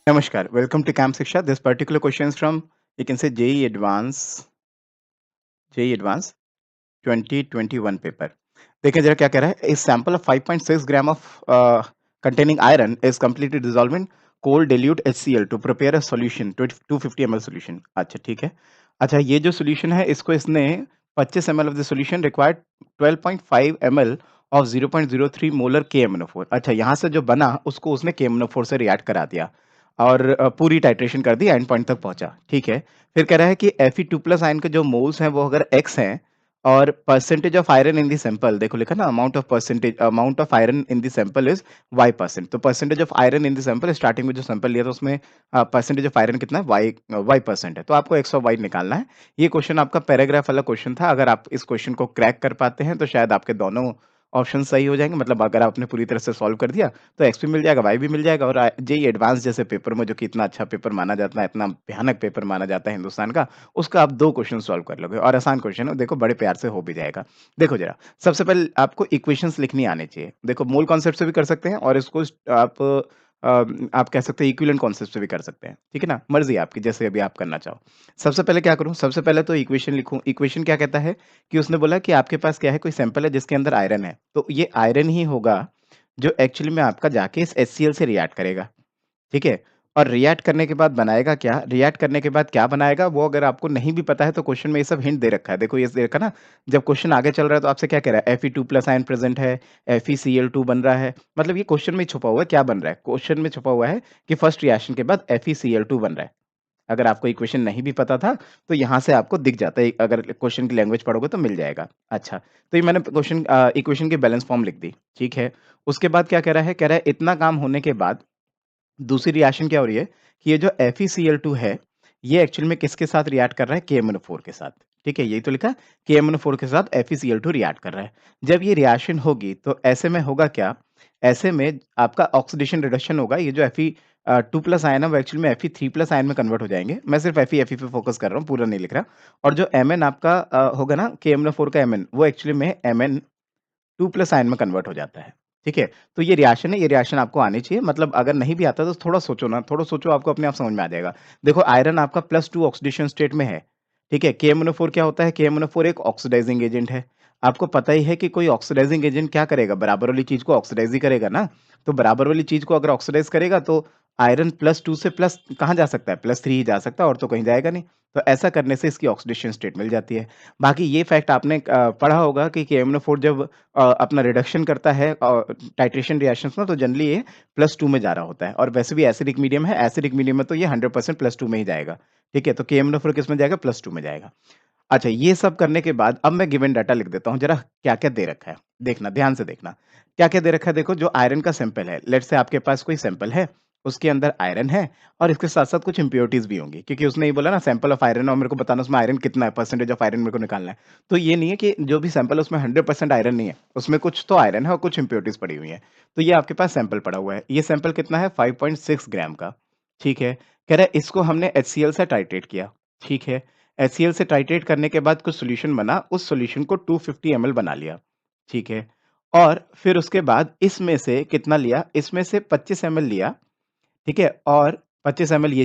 Namaskar. Welcome to Camp Shiksha. This particular question is from, you can say, JEE Advance 2021 paper. देखिए जरा क्या कह रहा है, a sample of 5.6 gram of containing iron is completely dissolved in cold dilute HCl to prepare a solution to 250 ml solution. अच्छा ठीक है. अच्छा ये जो solution है इसको इसने 25 ml of the solution required 12.5 ml of 0.03 molar KMnO4. अच्छा यहाँ से जो बना उसको उसने KMnO4 से रिएक्ट करा दिया और पूरी टाइट्रेशन कर दी, एंड पॉइंट तक पहुंचा. ठीक है. फिर कह रहा है कि Fe2+ आयन के जो मोल्स हैं वो अगर x हैं और percentage of iron in the sample, देखो लिखा ना, amount of iron in the sample is y%. तो percentage of iron in the sample, starting में जो सैंपल लिया था उसमें परसेंटेज ऑफ आयरन कितना है, y% है. तो आपको x और y निकालना है. ये क्वेश्चन आपका पैराग्राफ वाला क्वेश्चन था. अगर आप इस क्वेश्चन को क्रैक कर पाते हैं तो शायद आपके दोनों ऑप्शन सही हो जाएंगे. मतलब अगर आपने पूरी तरह से सॉल्व कर दिया तो एक्स भी मिल जाएगा, वाई भी मिल जाएगा. और जेई एडवांस जैसे पेपर में, जो कि इतना अच्छा पेपर माना जाता है, इतना भयानक पेपर माना जाता है हिंदुस्तान का, उसका आप 2 क्वेश्चन सॉल्व कर लोगे. और आसान क्वेश्चन है, देखो बड़े प्यार से हो भी जाएगा. देखो जरा, सबसे पहले आपको इक्वेशंस लिखनी आनी चाहिए. देखो मूल कॉन्सेप्ट से भी कर सकते हैं और इसको आप अ, आप कह सकते हैं इक्विवेलेंट कॉन्सेप्ट से भी कर सकते हैं. ठीक है ना? मर्ज़ी है आपकी, जैसे अभी आप करना चाहो. सबसे पहले क्या करूँ? सबसे पहले तो इक्वेशन लिखूँ. इक्वेशन क्या कहता है कि उसने बोला कि आपके पास क्या है, कोई सैंपल है जिसके अंदर आयरन है. तो ये आयरन ही होगा जो एक्चुअली में आपका जाके इस HCl से रिएक्ट करेगा. ठीक है? और रिएक्ट करने के बाद बनाएगा क्या? रिएक्ट करने के बाद क्या बनाएगा, वो अगर आपको नहीं भी पता है तो क्वेश्चन में ये सब हिंट दे रखा है. देखो ये दे रखा है ना, जब क्वेश्चन आगे चल रहा है तो आपसे क्या कह रहा है, Fe2+ आयन प्रेजेंट है, FeCl2 बन रहा है. मतलब ये क्वेश्चन में छुपा हुआ है क्या बन रहा है? क्वेश्चन में छुपा हुआ है कि फर्स्ट रिएक्शन के बाद FeCl2 बन रहा है. अगर आपको इक्वेशन नहीं भी पता था तो यहाँ से आपको दिख जाता है, अगर क्वेश्चन की लैंग्वेज पढ़ोगे तो मिल जाएगा. अच्छा, तो ये मैंने इक्वेशन की बैलेंस फॉर्म लिख दी. ठीक है? उसके बाद क्या कह रहा है? कह रहा है इतना काम होने के बाद दूसरी रिएक्शन क्या हो रही है कि ये जो FeCl2 है, ये एक्चुअल में किसके साथ रिएक्ट कर रहा है? KMnO4 के साथ. ठीक है? यही तो लिखा है, KMnO4 के साथ FeCl2 रिएक्ट कर रहा है. जब ये रिएक्शन होगी तो ऐसे में होगा क्या? ऐसे में आपका ऑक्सीडेशन रिडक्शन होगा. ये जो Fe2+ आयन है वो एक्चुअल में Fe3+ आयन में कन्वर्ट हो जाएँगे. मैं सिर्फ Fe पे फोकस कर रहा हूँ, पूरा नहीं लिख रहा. और जो Mn आपका होगा ना, KMnO4 का Mn, वो एक्चुअली में Mn2+ आयन में कन्वर्ट हो जाता है. ठीक है? तो ये रिएक्शन है, ये रिएक्शन आपको आनी चाहिए. मतलब अगर नहीं भी आता तो थोड़ा सोचो ना, थोड़ा सोचो, आपको अपने आप समझ में आ जाएगा. देखो आयरन आपका +2 ऑक्सीडेशन स्टेट में है. ठीक है? KMnO4 क्या होता है? KMnO4 एक ऑक्सीडाइजिंग एजेंट है. आपको पता ही है कि कोई ऑक्सीडाइजिंग एजेंट क्या करेगा? बराबर वाली चीज़ को ऑक्सीडाइज़ ही करेगा ना. तो बराबर वाली चीज़ को अगर ऑक्सीडाइज़ करेगा तो आयरन +2 से प्लस कहाँ जा सकता है? +3 ही जा सकता है, और तो कहीं जाएगा नहीं. तो ऐसा करने से इसकी ऑक्सीडेशन स्टेट मिल जाती है. बाकी ये फैक्ट आपने पढ़ा होगा कि KMnO4 जब अपना रिडक्शन करता है टाइट्रेशन रिएक्शंस में, तो जनरली ये +2 में जा रहा होता है. और वैसे भी एसिडिक मीडियम है, एसिडिक मीडियम में तो ये 100% +2 में ही जाएगा. ठीक है? तो KMnO4 किस में जाएगा? +2 में जाएगा. अच्छा, ये सब करने के बाद अब मैं गिवन डाटा लिख देता हूँ, जरा क्या-क्या दे रखा है. देखना, ध्यान से देखना. क्या-क्या दे रखा है देखो. जो आयरन का सैंपल है, लेट्स से आपके पास कोई सैंपल है, उसके अंदर आयरन है और इसके साथ-साथ कुछ इम्प्योरिटीज़ भी होंगी, क्योंकि उसने ये बोला ना सैंपल ऑफ आयरन, और मेरे को बताना उसमें आयरन कितना है, परसेंटेज ऑफ आयरन मेरे को निकालना है. तो ये नहीं है कि जो भी सैंपल है उसमें 100% आयरन नहीं है, उसमें कुछ तो आयरन है और कुछ इम्प्योरिटीज़ पड़ी हुई हैं. तो ये आपके पास सैंपल पड़ा हुआ है. ये सैंपल कितना है? 5.6 ग्राम का. ठीक है? कह रहा है इसको हमने HCl से टाइट्रेट किया. ठीक है? HCl से टाइट्रेट करने के बाद कुछ सॉल्यूशन बना, उस सॉल्यूशन को 250 ml बना लिया. ठीक है? और फिर उसके बाद इसमें से कितना लिया? इसमें से 25 ml लिया. ठीक है? और 25 ml ये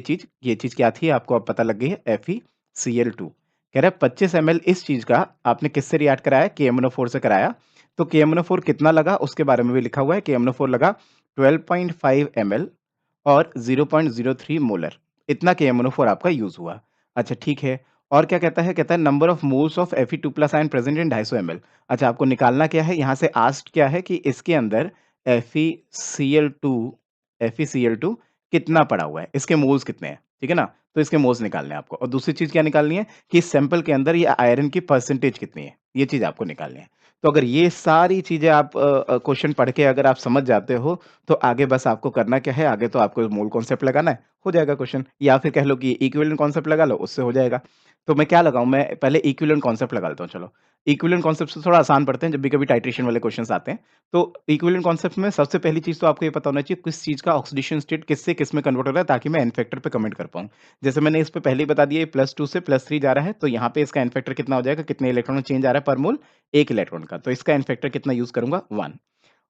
चीज़ क्या थी आपको अब पता लग गई है, FeCl2. कह रहा है 25 ml इस चीज़ का आपने किससे रिएक्ट कराया? KMnO4 से कराया. तो KMnO4 कितना लगा उसके बारे में भी लिखा हुआ है. KMnO4 लगा 12.5 ml और 0.03 मोलर. इतना KMnO4 आपका यूज़ हुआ. अच्छा ठीक है. और क्या कहता है? कहता है number of moles of Fe2+ ion present in 250 ml. अच्छा, आपको निकालना क्या है? यहाँ से आस्क्ड क्या है कि इसके अंदर FeCl2 FeCl2 कितना पड़ा हुआ है? इसके मोल्स कितने हैं? ठीक है ना? तो इसके मोल्स निकालने हैं आपको. और दूसरी चीज़ क्या निकालनी है कि इस सैंपल के अंदर ये आयरन की परसेंटेज कितनी है? ये चीज़ आपको निकालनी है. तो अगर ये सारी चीज़ें आप क्वेश्चन पढ़ के अगर आप समझ जाते हो, तो आगे बस आपको करना क्या है? आगे तो आपको मूल कॉन्सेप्ट लगाना है, हो जाएगा क्वेश्चन. या फिर कह लो कि इक्विवेलेंट कॉन्सेप्ट लगा लो, उससे हो जाएगा. तो मैं क्या लगाऊँ? मैं पहले इक्विवेलेंट कॉन्सेप्ट लगा लेता हूँ चलो. इक्विवेलेंट कॉन्सेप्ट से थोड़ा आसान पढ़ते हैं, जब भी कभी टाइट्रेशन वाले क्वेश्चन्स आते हैं. तो इक्विवेलेंट कॉन्सेप्ट में सबसे पहली चीज़ तो आपको ये पता होना चाहिए किस चीज़ का ऑक्सीडेशन स्टेट किससे किस में कन्वर्ट हो रहा है, ताकि मैं एन फैक्टर पे कमेंट कर पाऊँ. जैसे मैंने इस पे पहले ही बता दिया, ये +2 से +3 जा रहा है, तो यहाँ पे इसका एन फैक्टर कितना हो जाएगा? कितने इलेक्ट्रॉन चेंज आ रहा है पर मोल? 1 इलेक्ट्रॉन का. तो इसका एन फैक्टर कितना यूज़ करूँगा? 1.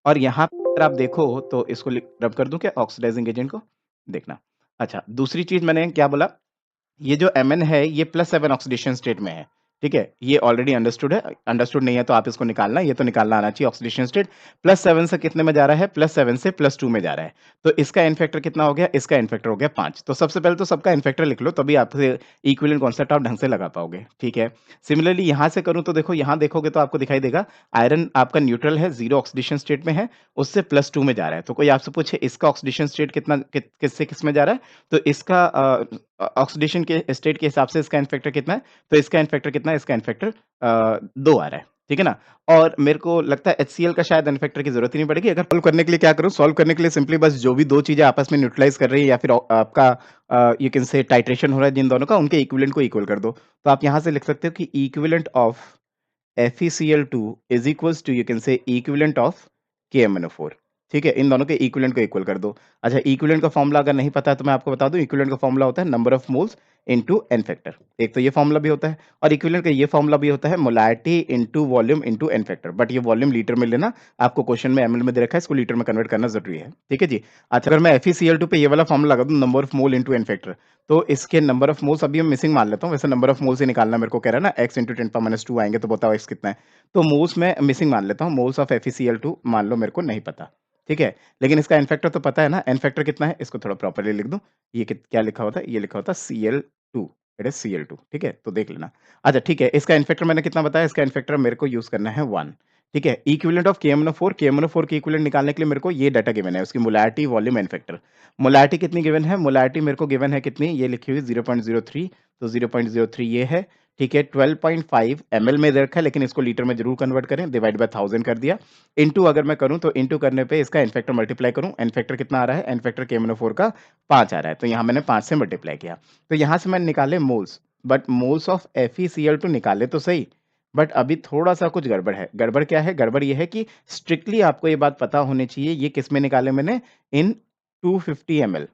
और यहाँ पे अगर आप देखो तो इसको रब कर दूँ क्या ऑक्सीडाइजिंग एजेंट को? देखना. अच्छा, दूसरी चीज़ मैंने क्या बोला, ये जो Mn है ये +7 ऑक्सीडेशन स्टेट में है, ठीक है? ये ऑलरेडी अंडरस्टूड है, अंडरस्टूड नहीं है तो आप इसको निकालना, ये तो निकालना आना चाहिए ऑक्सीडेशन स्टेट। +7 से कितने में जा रहा है? +7 से +2 में जा रहा है। तो इसका एन फैक्टर कितना हो गया? इसका एन फैक्टर हो गया 5। तो सबसे पहले तो सबका एन फैक्टर लिख लो, तभी आप इक्विवेलेंट कांसेप्ट आप ढंग से लगा पाओगे, ठीक है? सिमिलरली यहाँ से करूँ तो देखो, यहाँ देखोगे तो आपको दिखाई देगा आयरन आपका न्यूट्रल है, 0 ऑक्सीडेशन स्टेट में है, उससे +2 में जा रहा है। तो कोई आपसे पूछे इसका ऑक्सीडेशन स्टेट कितना किस से किस में जा रहा है? तो इसका ऑक्सीडेशन के स्टेट के हिसाब से इसका एन फैक्टर कितना है? तो इसका एन फैक्टर कितना है? इसका एन फैक्टर 2 आ रहा है, ठीक है ना? और मेरे को लगता है HCl का शायद एन फैक्टर की ज़रूरत ही नहीं पड़ेगी। अगर सॉल्व करने के लिए क्या करूँ? सॉल्व करने के लिए सिंपली बस जो भी 2 चीज़ें आपस में न्यूट्रलाइज़ कर रही है या फिर आपका यू कैन से टाइट्रेशन हो रहा है जिन दोनों का, उनके इक्विवेलेंट को इक्वल कर दो। तो आप यहाँ से लिख सकते हो कि equivalent of FeCl2 is equals to you can say equivalent of KMnO4, ठीक है? इन दोनों के इक्विवेलेंट को इक्वल कर दो। अच्छा, इक्विवेलेंट का फॉर्मूला अगर नहीं पता है तो मैं आपको बता दूं, इक्विवेलेंट का फॉर्मूला होता है number of moles into N factor. एक तो ये फॉर्मूला भी होता है और इक्विवेलेंट का ये फॉर्मूला भी होता है molarity into volume into N factor. But ये वॉल्यूम लीटर में लेना, आपको क्वेश्चन में ml में दे रखा है, इसको लीटर में कन्वर्ट करना जरूरी है, ठीक है जी? अच्छा, अगर मैं FeCl2 पे ये वाला फॉर्मूला लगा दूं, number of mole into N factor, तो इसके नंबर ऑफ मोल्स अभी हम मिसिंग मान लेता हूं। वैसे नंबर ऑफ मोल्स ही निकालना मेरे को कह रहा है ना, x इंटू 10⁻², आएंगे तो बताओ x कितना है? तो मोल्स में मिसिंग मान लेता हूँ, मोल्स ऑफ FeCl2 मान लो मेरे को नहीं पता, ठीक है? लेकिन इसका एन फैक्टर तो पता है ना, एन फैक्टर कितना है? इसको थोड़ा प्रॉपर्ली लिख दूँ, ये क्या लिखा होता है? ये लिखा होता है Cl2, इट इज़ Cl2, ठीक है? तो देख लेना। अच्छा ठीक है, इसका एन फैक्टर मैंने कितना बताया? इसका एन फैक्टर मेरे को यूज़ करना है 1, ठीक है? इक्विवेलेंट ऑफ KMnO4, KMnO4 की इक्विवेलेंट निकालने के लिए मेरे को ये डाटा गिवन है, उसकी molarity, volume, N factor. Molarity कितनी गिवन है? मोलैरिटी मेरे को गिवन है कितनी? ये लिखी हुई 0.03, तो 0.03 ये है, ठीक है? 12.5 ml में दे रखा है, लेकिन इसको लीटर में ज़रूर कन्वर्ट करें, डिवाइड बाय 1000 कर दिया। इनटू अगर मैं करूँ तो इनटू करने पे इसका एन फैक्टर मल्टीप्लाई करूँ, एन फैक्टर कितना आ रहा है? एन फैक्टर KMnO4 का 5 आ रहा है, तो यहाँ मैंने 5 से मल्टीप्लाई किया। तो यहाँ से मैंने निकाले moles, but moles of FeCl2 निकाले तो सही, बट अभी थोड़ा-सा कुछ गड़बड़ है। गड़बड़ क्या है? गड़बड़ ये है कि स्ट्रिक्टली आपको ये बात पता होनी चाहिए, ये किसमें निकाले मैंने? इन 250 ml।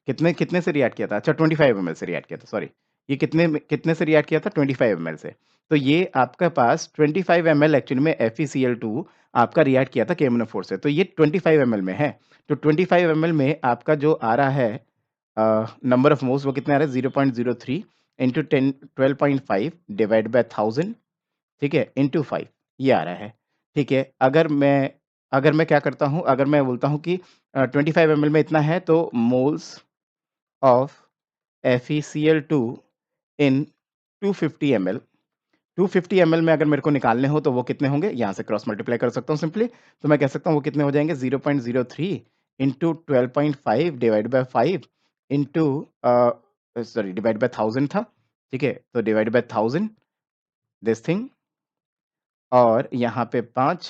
कितने कितने से रिएक्ट किया था? अच्छा, 25 एमएल से रिएक्ट किया था, सॉरी। ये कितने से रिएक्ट किया था? 25 एमएल से। तो ये आपके पास 25 एमएल एक्चुअली में FeCl2 आपका रिएक्ट किया था KMnO4 से, तो ये 25 एमएल में है। तो 25 एमएल में आपका जो आ रहा है नंबर ऑफ मोल्स, वो कितने आ रहे हैं? 0.03 इंटू 10 12.5 डिवाइड बाय 1000, ठीक है? इंटू 5 ये आ रहा है, ठीक है? अगर मैं क्या करता हूँ, अगर मैं बोलता हूँ कि 25 एमएल में इतना है, तो moles of FeCl2 in 250 ml, 250 ml में अगर मेरे को निकालने हो तो वो कितने होंगे? यहाँ से क्रॉस मल्टीप्लाई कर सकता हूँ सिंपली, तो मैं कह सकता हूँ वो कितने हो जाएंगे? 0.03 into 12.5 divide by 5 into sorry divide by 1000 था, ठीक है? तो डिवाइड बाय 1000 दिस थिंग, और यहाँ पे 5,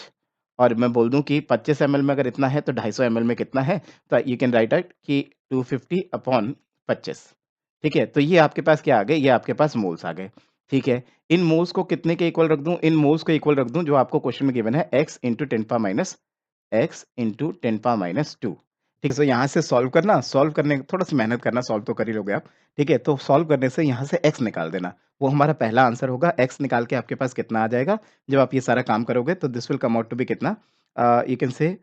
और मैं बोल दूँ कि 25 एमएल में अगर इतना है तो 250 एमएल में कितना है? तो यू कैन राइट इट कि 250 अपॉन 25, ठीक है? तो ये आपके पास क्या आ गए? ये आपके पास मोल्स आ गए, ठीक है? इन मोल्स को कितने के इक्वल रख दूँ? इन मोल्स को इक्वल रख दूँ जो आपको क्वेश्चन में गिवन है, x into 10 power minus x into 10 power minus 2, ठीक है? सो यहाँ से सॉल्व करना, सॉल्व करने थोड़ा-सा मेहनत करना, सॉल्व तो कर ही लोगे आप, ठीक है? तो सॉल्व करने से यहाँ से x निकाल देना, वो हमारा पहला आंसर होगा। x निकाल के आपके पास कितना आ जाएगा? जब आप ये सारा काम करोगे तो this will come out to be कितना? यू कैन से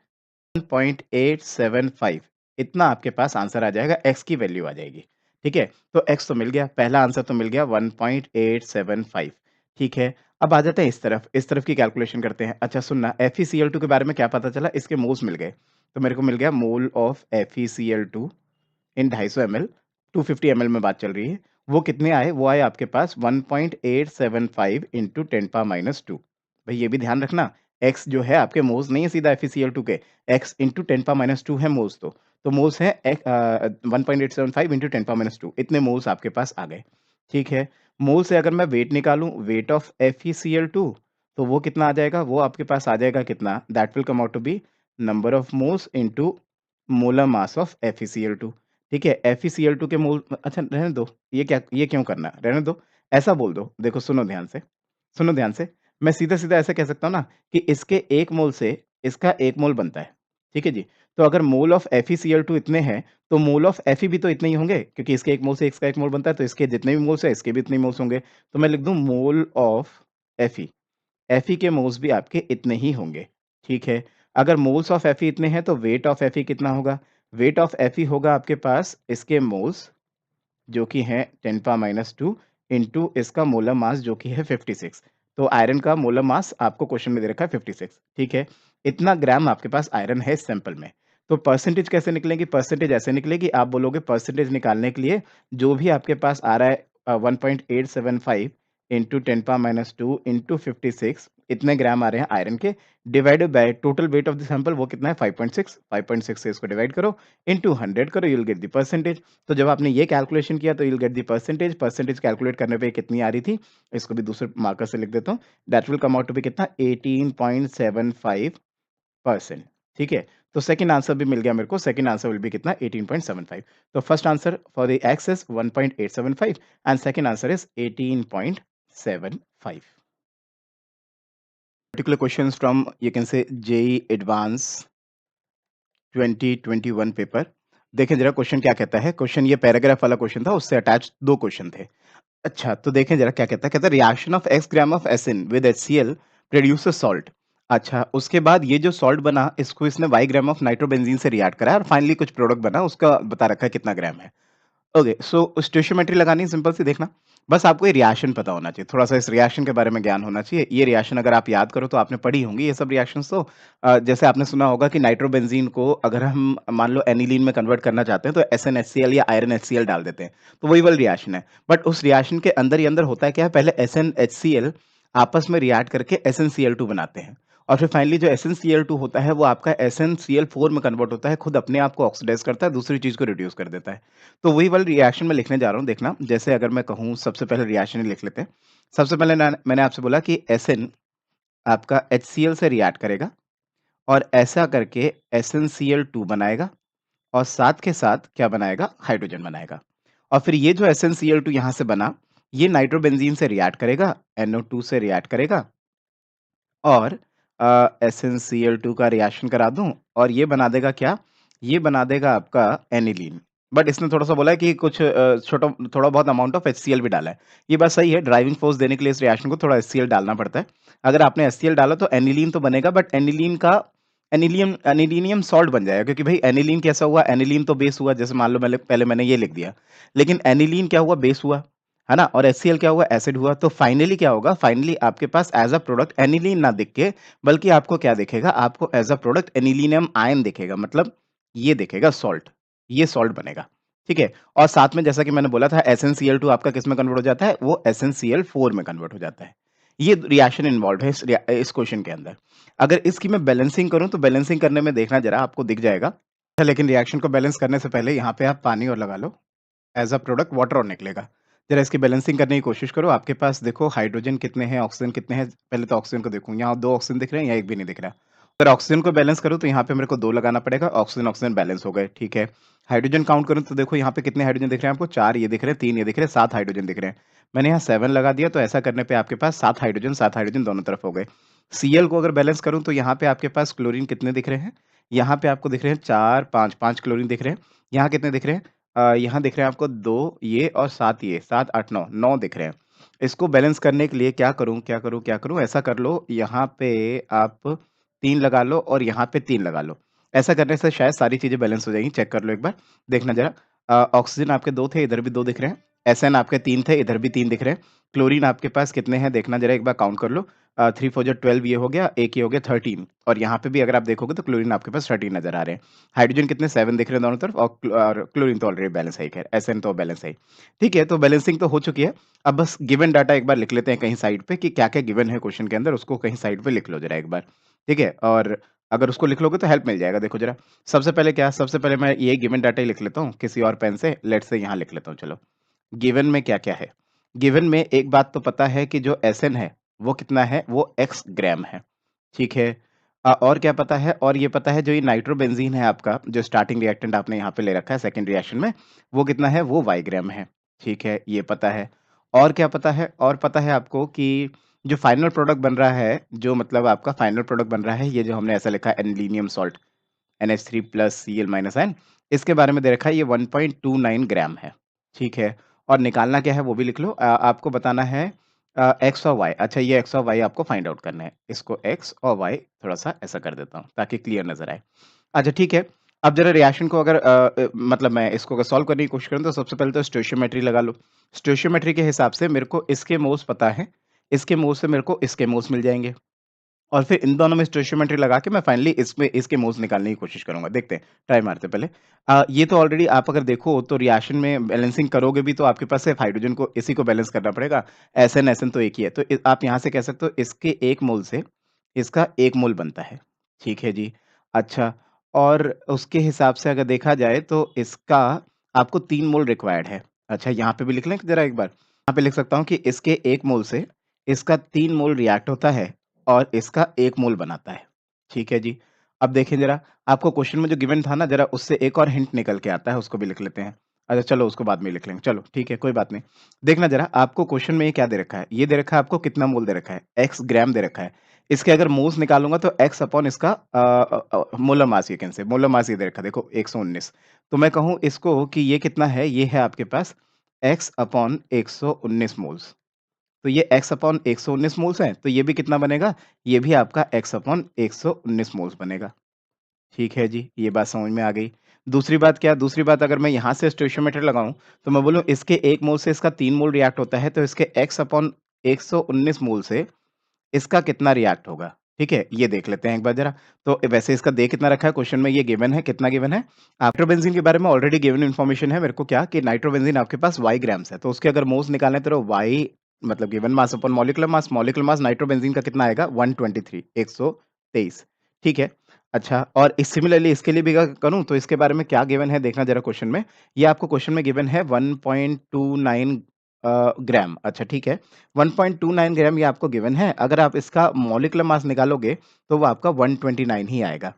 1.875, इतना आपके पास आंसर आ जाएगा, x की वैल्यू आ जाएगी, ठीक है? तो x तो मिल गया, पहला आंसर तो मिल गया 1.875, ठीक है? अब आ जाते हैं इस तरफ की कैलकुलेशन करते हैं। अच्छा सुनना, FeCl2 के बारे में क्या पता चला? इसके मोल्स मिल गए, तो मेरे को मिल गया mole of FeCl2 in 250 ml, 250 ml में बात चल रही है, वो कितने आए? वो आए आपके पास 1.875 इंटू 10 पावर माइनस 2। भाई ये भी ध्यान रखना, x जो है आपके मोल्स नहीं है सीधा FeCl2 के, x इंटू 10 पावर माइनस 2 है मोल्स, तो मोल्स है 1.875 इंटू 10 पावर माइनस 2, इतने मोल्स आपके पास आ गए, ठीक है? मोल से अगर मैं वेट निकालूं, वेट ऑफ FeCl2, तो वो कितना आ जाएगा? वो आपके पास आ जाएगा कितना? That will come out to be number of moles into molar mass of FeCl2, ठीक है? FeCl2 के मोल, अच्छा रहने दो, ये क्यों करना है? रहने दो, ऐसा बोल दो, देखो सुनो ध्यान से, मैं सीधा-सीधा ऐसे कह सकता हूँ ना कि इसके 1 मोल से इसका 1 मोल बनता है, ठीक है जी? तो अगर मोल ऑफ FeCl2 इतने हैं, तो मोल ऑफ Fe भी तो इतने ही होंगे, क्योंकि इसके 1 मोल से इसका 1 मोल बनता है, तो इसके जितने भी मोल्स हैं, इसके भी इतने ही मोल्स होंगे। तो मैं लिख दूँ मोल ऑफ Fe, Fe के मोल्स भी आपके इतने ही होंगे, ठीक है? अगर मोल्स ऑफ Fe इतने हैं, तो वेट ऑफ Fe कितना होगा? वेट ऑफ Fe होगा आपके पास इसके मोल्स जो कि है 10 पावर माइनस 2 इंटू इसका मोलर मास जो कि है 56। तो आयरन का मोलर मास आपको क्वेश्चन में दे रखा है 56, ठीक है। इतना ग्राम आपके पास आयरन है इस सैंपल में। तो परसेंटेज कैसे निकलेगी? परसेंटेज ऐसे निकलेगी, आप बोलोगे परसेंटेज निकालने के लिए जो भी आपके पास आ रहा है 1.875 इंटू 10 पावर माइनस 2 इंटू 56 इतने ग्राम आ रहे हैं आयरन के, divided by total weight of the sample वो कितना है 5.6। 5.6 से इसको डिवाइड करो इंटू 100 करो, you will get the percentage. तो जब आपने ये कैलकुलेशन किया तो you will get the percentage. Percentage calculate करने पे कितनी आ रही थी, इसको भी दूसरे मार्कर से लिख देता हूँ। That will come out to be कितना 18.75%, ठीक है। तो सेकंड आंसर भी मिल गया मेरे को, सेकंड आंसर विल बी कितना 18.75। तो first answer for the x is 1.875 and second answer is 18.75। Particular questions from you can say JEE Advance 2021 paper. देखें जरा क्वेश्चन क्या कहता है। क्वेश्चन ये पैराग्राफ वाला क्वेश्चन था, उससे अटैच दो क्वेश्चन थे। अच्छा, तो देखें जरा क्या कहता है। कहता है reaction of x gram of एसिन विद HCl प्रोड्यूसेस सॉल्ट। अच्छा, उसके बाद ये जो सॉल्ट बना इसको इसने वाई ग्राम ऑफ नाइट्रोबेंजीन से रिएक्ट करा और फाइनली कुछ प्रोडक्ट बना, उसका बता रखा है कितना ग्राम है। ओके, सो स्टोइचियोमेट्री लगानी है, सिंपल सी। देखना बस आपको ये रिएक्शन पता होना चाहिए, थोड़ा-सा इस रिएक्शन के बारे में ज्ञान होना चाहिए। ये रिएक्शन अगर आप याद करो तो आपने पढ़ी होंगी ये सब रिएक्शंस तो। जैसे आपने सुना होगा कि नाइट्रोबेंजीन को अगर हम मान लो एनिलीन में कन्वर्ट करना चाहते हैं तो SnHCl या आयरन HCl डाल देते हैं, तो वही वाली रिएक्शन है। बट उस रिएक्शन के अंदर ही अंदर होता है क्या है, पहले SnHCl आपस में रिएक्ट करके SnCl2 बनाते हैं और फिर फाइनली जो SnCl2 होता है वो आपका SnCl4 में कन्वर्ट होता है, खुद अपने आप को ऑक्सीडाइज़ करता है, दूसरी चीज़ को रिड्यूस कर देता है। तो वही वाली रिएक्शन मैं लिखने जा रहा हूँ, देखना। जैसे अगर मैं कहूँ सबसे पहले रिएक्शन ही लिख लेते हैं। सबसे पहले मैंने आपसे बोला कि एसएन आपका HCl से रिएक्ट करेगा और ऐसा करके SnCl2 बनाएगा और साथ के साथ क्या बनाएगा, हाइड्रोजन बनाएगा। और फिर ये जो SnCl2 यहाँ से बना, ये नाइट्रोबेंजीन से रिएक्ट करेगा, NO2 से रिएक्ट करेगा और SnCl2 का रिएक्शन करा दूँ और ये बना देगा क्या? ये बना देगा आपका एनिलीन। बट इसने थोड़ा-सा बोला है कि कुछ छोटा थोड़ा बहुत अमाउंट ऑफ HCl भी डाला है। ये बात सही है, ड्राइविंग फ़ोर्स देने के लिए इस रिएक्शन को थोड़ा HCl डालना पड़ता है। अगर आपने HCl डाला तो एनिलीन तो बनेगा, बट एनिलीन का एनिलीनियम सॉल्ट बन जाएगा, क्योंकि भई एनिलीन कैसा हुआ? एनिलीन तो बेस हुआ, जैसे मान लो पहले मैंने ये लिख दिया। लेकिन एनिलीन क्या हुआ? बेस हुआ, है ना? और HCl क्या हुआ? एसिड हुआ। तो फाइनली क्या होगा? फाइनली आपके पास एज़ अ प्रोडक्ट एनिलीन ना दिख के, बल्कि आपको क्या दिखेगा? आपको as a product anilinium ion दिखेगा, मतलब ये दिखेगा सॉल्ट, ये सॉल्ट बनेगा, ठीक है? और साथ में जैसा कि मैंने बोला था SnCl2 आपका किस में कन्वर्ट हो जाता है? वो SnCl4 में कन्वर्ट हो जाता है। ये रिएक्शन इन्वॉल्व्ड है इस क्वेश्चन के अंदर। अगर इसकी मैं बैलेंसिंग करूँ तो बैलेंसिंग करने में देखना ज़रा आपको दिख जाएगा। लेकिन रिएक्शन को बैलेंस करने से पहले यहाँ पे आप पानी और लगा लो। एज़ अ प्रोडक्ट वाटर और निकलेगा। ज़रा इसकी बैलेंसिंग करने की कोशिश करो। आपके पास देखो हाइड्रोजन कितने हैं, ऑक्सीजन कितने हैं? पहले तो ऑक्सीजन को देखूँ, यहाँ 2 ऑक्सीजन दिख रहे हैं, यहाँ 1 भी नहीं दिख रहा। अगर ऑक्सीजन को बैलेंस करूँ तो यहाँ पे मेरे को 2 लगाना पड़ेगा, ऑक्सीजन, ऑक्सीजन बैलेंस हो गए, ठीक है। हाइड्रोजन काउंट करूँ तो देखो यहाँ पे कितने हाइड्रोजन दिख रहे हैं आपको? 4 ये दिख रहे हैं, 3 ये दिख रहे हैं, 7 हाइड्रोजन दिख रहे हैं। मैंने यहाँ 7 लगा दिया, तो ऐसा करने पे आपके पास 7 हाइड्रोजन दोनों तरफ हो गए। Cl को अगर बैलेंस करूँ तो यहाँ पे आपके पास क्लोरीन कितने दिख रहे हैं? यहाँ पे आपको दिख रहे हैं 4, 5, 5 क्लोरीन दिख रहे हैं। यहाँ कितने दिख रहे हैं? यहाँ दिख रहे हैं आपको 2 ये और 7 ये, 7, 8, 9, 9 दिख रहे हैं। इसको बैलेंस करने के लिए क्या करूँ, क्या करूँ, क्या करूँ? ऐसा कर लो, यहाँ पे आप 3 लगा लो और यहाँ पे 3 लगा लो। ऐसा करने से शायद सारी चीज़ें बैलेंस हो जाएँगी, चेक कर लो एक बार, देखना ज़रा। ऑक्सीजन आपके 2 थे, इधर भी 2 दिख रहे हैं। Sn आपके 3 थे, इधर भी 3 दिख रहे हैं। क्लोरीन आपके पास कितने हैं देखना ज़रा एक बार, काउंट कर लो। 3 4 जा 12 ये हो गया, 1 ये हो गया 13 और यहाँ पे भी अगर आप देखोगे तो क्लोरीन आपके पास 13 नज़र आ रहे हैं। हाइड्रोजन कितने 7 दिख रहे हैं दोनों तरफ और क्लोरीन तो ऑलरेडी बैलेंस है ही, खैर Sn तो बैलेंस है ही। ठीक है, तो बैलेंसिंग तो हो चुकी है। अब बस गिवन डाटा एक बार लिख लेते हैं कहीं साइड पे कि क्या-क्या गिवन है क्वेश्चन के अंदर, उसको कहीं साइड पे लिख लो ज़रा एक बार, ठीक है? और अगर उसको लिख लोगे तो हेल्प मिल जाएगा, देखो ज़रा। सबसे पहले क्या, सबसे पहले मैं ये गिवन डाटा ही लिख लेता हूँ किसी और पेन से, लेट्स से यहाँ लिख लेता हूँ, चलो। गिवन में क्या-क्या है? गिवन में एक बात तो पता है कि जो Sn है, वो कितना है? वो x ग्राम है, ठीक है? और क्या पता है? और ये पता है जो ये नाइट्रोबेंज़ीन है आपका, जो स्टार्टिंग रिएक्टेंट आपने यहाँ पे ले रखा है सेकंड रिएक्शन में, वो कितना है? वो y ग्राम है, ठीक है? ये पता है। और क्या पता है? और पता है आपको कि जो फाइनल प्रोडक्ट बन रहा है, जो मतलब आपका फाइनल प्रोडक्ट बन रहा है, ये जो हमने ऐसा लिखा है anilinium salt, NH3 plus Cl-N, इसके बारे में दे रखा है ये 1.29 ग्राम है, ठीक है? और निकालना क्या है वो भी लिख लो। आपको बताना है x और y। अच्छा, ये x और y आपको फाइंड आउट करना है। इसको x और y थोड़ा-सा ऐसा कर देता हूँ ताकि क्लियर नज़र आए। अच्छा, ठीक है। अब जरा रिएक्शन को अगर मतलब मैं इसको अगर सॉल्व करने की कोशिश करूँ तो सबसे पहले तो स्टोइशियोमेट्री लगा लो। स्टोइशियोमेट्री के हिसाब से मेरे को इसके मोल्स पता है, इसके मोल्स से मेरे को इसके मोल्स मिल जाएँगे। और फिर इन दोनों में स्टोइशियोमेट्री लगा के मैं फाइनली इसमें इसके मोल्स निकालने की कोशिश करूँगा। देखते हैं, ट्राई मारते हैं पहले। ये तो ऑलरेडी आप अगर देखो तो रिएक्शन में बैलेंसिंग करोगे भी तो आपके पास सिर्फ हाइड्रोजन को इसी को बैलेंस करना पड़ेगा। एसएन, एसएन तो एक ही है। तो आप यहाँ से कह सकते हो इसके 1 मोल से इसका 1 मोल बनता है। ठीक है जी। अच्छा, और उसके हिसाब से अगर देखा जाए तो इसका आपको 3 मोल रिक्वायर्ड है। अच्छा, यहाँ पे भी लिख लें ज़रा एक बार? यहाँ पे लिख सकता हूँ कि इसके 1 मोल से इसका 3 मोल रिएक्ट होता है और इसका 1 मोल बनाता है। ठीक है जी। अब देखें ज़रा, आपको क्वेश्चन में जो गिवन था ना, ज़रा उससे एक और हिंट निकल के आता है, उसको भी लिख लेते हैं। अच्छा चलो, उसको बाद में लिख लेंगे। चलो ठीक है, कोई बात नहीं। देखना ज़रा, आपको क्वेश्चन में ये क्या दे रखा है? ये दे रखा है आपको कितना मोल दे रखा है? x ग्राम दे रखा है। इसके अगर मोल्स निकालूँगा तो x अपॉन इसका मोलर मास, यू कैन से मोलर मास ये दे रखा है देखो 119। तो मैं कहूँ इसको कि ये कितना है? ये है आपके पास x अपॉन 119 मोल्स। तो ये x अपॉन 119 मोल्स है, तो ये भी कितना बनेगा? ये भी आपका x अपॉन 119 मोल्स बनेगा। ठीक है जी, ये बात समझ में आ गई। दूसरी बात क्या? दूसरी बात, अगर मैं यहाँ से स्टोइशियोमेट्री लगाऊँ, तो मैं बोलूँ इसके 1 मोल से इसका 3 मोल रिएक्ट होता है, तो इसके x अपॉन 119 मोल से इसका कितना रिएक्ट होगा? ठीक है? ये देख लेते हैं एक बार ज़रा। तो वैसे इसका दे कितना रखा है क्वेश्चन में, ये गिवन है, कितना गिवन है? नाइट्रोबेंज़ीन के बारे में ऑलरेडी गिवन इन्फॉर्मेशन है मेरे को क्या, कि नाइट्रोबेंज़ीन आपके पास y ग्राम्स है, तो उसके अगर मोल्स निकालने तो y मतलब गिवन मास अपॉन मॉलिक्यूलर मास नाइट्रोबेंज़ीन का कितना आएगा? 123, 123। ठीक है? अच्छा, और सिमिलरली इसके लिए भी अगर करूँ तो इसके बारे में क्या गिवन है देखना ज़रा क्वेश्चन में। ये आपको क्वेश्चन में गिवन है 1.29 ग्राम। अच्छा ठीक है। 1.29 ग्राम ये आपको गिवन है। अगर आप इसका मॉलिक्यूलर मास निकालोगे, तो वो आपका 129 ही आएगा।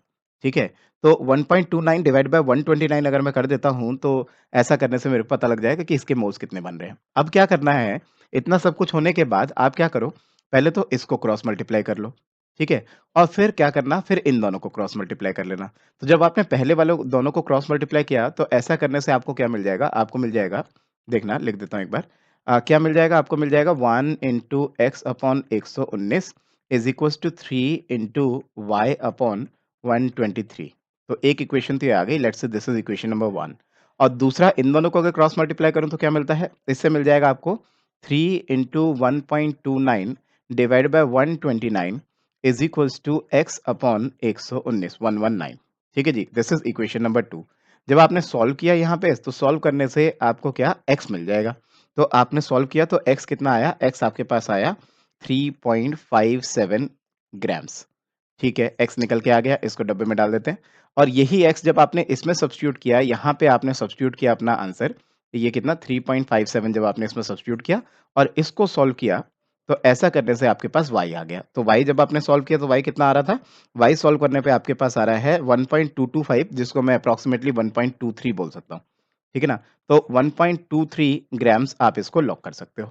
ठीक है? तो 1.29 डिवाइड बाय 129 अगर मैं कर देता हूँ, तो ऐसा करने से मेरे को पता लग जाएगा कि इसके मोल्स कितने बन रहे हैं। अब क्या करना है, इतना सब कुछ होने के बाद आप क्या करो, पहले तो इसको क्रॉस मल्टीप्लाई कर लो। ठीक है? और फिर क्या करना, फिर इन दोनों को क्रॉस मल्टीप्लाई कर लेना। तो जब आपने पहले वाले दोनों को क्रॉस मल्टीप्लाई किया, तो ऐसा करने से आपको क्या मिल जाएगा? आपको मिल जाएगा, देखना लिख देता हूँ एक बार। क्या मिल जाएगा? आपको मिल जाएगा 1 into X upon 119 is equals to 3 into Y upon 123। तो एक इक्वेशन तो ये आ गई। Let's say this is equation number 1। और दूसरा, इन दोनों को अगर क्रॉस मल्टीप्लाई करूं तो क्या मिलता है? इससे मिल जाएगा आपको 3 into 1.29 divide by 129 is equals to X upon 119, 119। ठीक है जी, दिस इज इक्वेशन नंबर 2। जब आपने सॉल्व किया यहाँ पे, तो सॉल्व करने से आपको क्या x मिल जाएगा। तो आपने सॉल्व किया तो x कितना आया? x आपके पास आया 3.57 ग्राम्स। ठीक है, x निकल के आ गया, इसको डब्बे में डाल देते हैं। और यही x जब आपने इसमें सब्स्टिट्यूट किया, यहाँ पे आपने सब्स्टिट्यूट किया अपना आंसर, ये कितना 3.57 जब आपने इसमें सब्स्टिट्यूट किया और इसको सॉल्व किया, तो ऐसा करने से आपके पास y आ गया। तो y जब आपने सॉल्व किया तो y कितना आ रहा था? y सॉल्व करने पे आपके पास आ रहा है 1.225, जिसको मैं अप्रॉक्सिमेटली 1.23 बोल सकता हूँ। ठीक है ना? तो 1.23 ग्राम्स आप इसको लॉक कर सकते हो।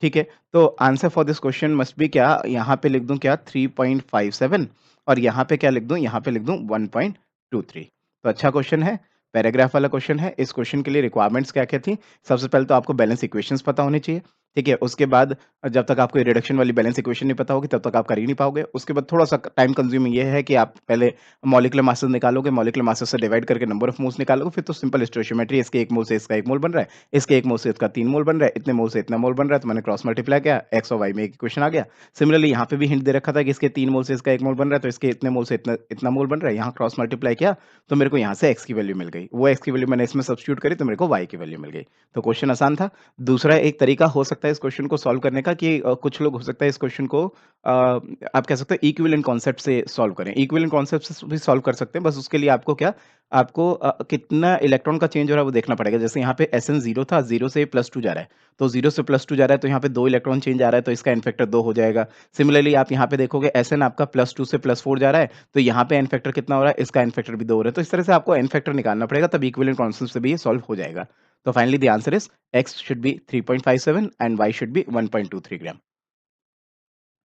ठीक है? तो answer for this question must be क्या? यहाँ पे लिख दूँ क्या? 3.57, और यहाँ पे क्या लिख दूँ? यहाँ पे लिख दूँ 1.23। तो अच्छा क्वेश्चन है, पैराग्राफ वाला क्वेश्चन है। इस क्वेश्चन के लिए रिक्वायरमेंट्स क्या-क्या थी? सबसे पहले तो आपको बैलेंस इक्वेशंस पता होनी चाहिए। ठीक है? उसके बाद जब तक आपको ये रिडक्शन वाली बैलेंस इक्वेशन नहीं पता होगी, तब तक आप कर ही नहीं पाओगे। उसके बाद थोड़ा-सा टाइम कंज्यूमिंग ये है कि आप पहले मॉलिक्यूलर मासेस निकालोगे, मॉलिक्यूलर मासेस से डिवाइड करके नंबर ऑफ मोल्स निकालोगे, फिर तो सिंपल स्टोइशियोमेट्री, इसके 1 मोल से इसका 1 मोल बन रहा है, इसके 1 मोल से इसका 3 मोल बन रहा है, इतने मोल से इतना मोल बन रहा है, तो मैंने क्रॉस मल्टीप्लाई किया, एक्स और वाई में एक इक्वेशन आ गया। सिमिलरली यहाँ पे भी हिंट दे रखा था कि इसके 3 मोल से इसका 1 मोल बन रहा है, तो इसके इतने मोल से इतना इतना मोल बन रहा है। यहाँ क्रॉस मल्टीप्लाई किया, तो मेरे को यहाँ से एक्स की वैल्यू मिल गई। वो एक्स की वैल्यू मैंने इसमें सब्स्टिट्यूट करी, तो मेरे को वाई की वैल्यू मिल गई। तो क्वेश्चन आसान था। दूसरा एक तरीका हो सकता है इस क्वेश्चन को सॉल्व करने का कि कुछ लोग हो सकता है इस क्वेश्चन को आप कह सकते हो इक्विवेलेंट कॉन्सेप्ट से सॉल्व करें। इक्विवेलेंट कॉन्सेप्ट से भी सॉल्व कर सकते हैं, बस उसके लिए आपको क्या, आपको कितना इलेक्ट्रॉन का चेंज हो रहा है वो देखना पड़ेगा। जैसे यहाँ पे Sn 0 था, 0 से +2 जा रहा है, तो 0 से +2 जा रहा है, तो यहाँ पे 2 इलेक्ट्रॉन चेंज आ रहा है, तो इसका एन फैक्टर 2 हो जाएगा। सिमिलरली आप यहाँ पे देखोगे Sn आपका +2 से +4 जा रहा है, तो यहाँ पे एन फैक्टर कितना हो रहा है? इसका एन फैक्टर भी 2 हो रहा है। तो इस तरह से आपको एन फैक्टर निकालना पड़ेगा, तब इक्विवेलेंट कॉन्सेप्ट से भी ये सॉल्व हो जाएगा। तो finally the answer is x should be 3.57 and y should be 1.23 gram.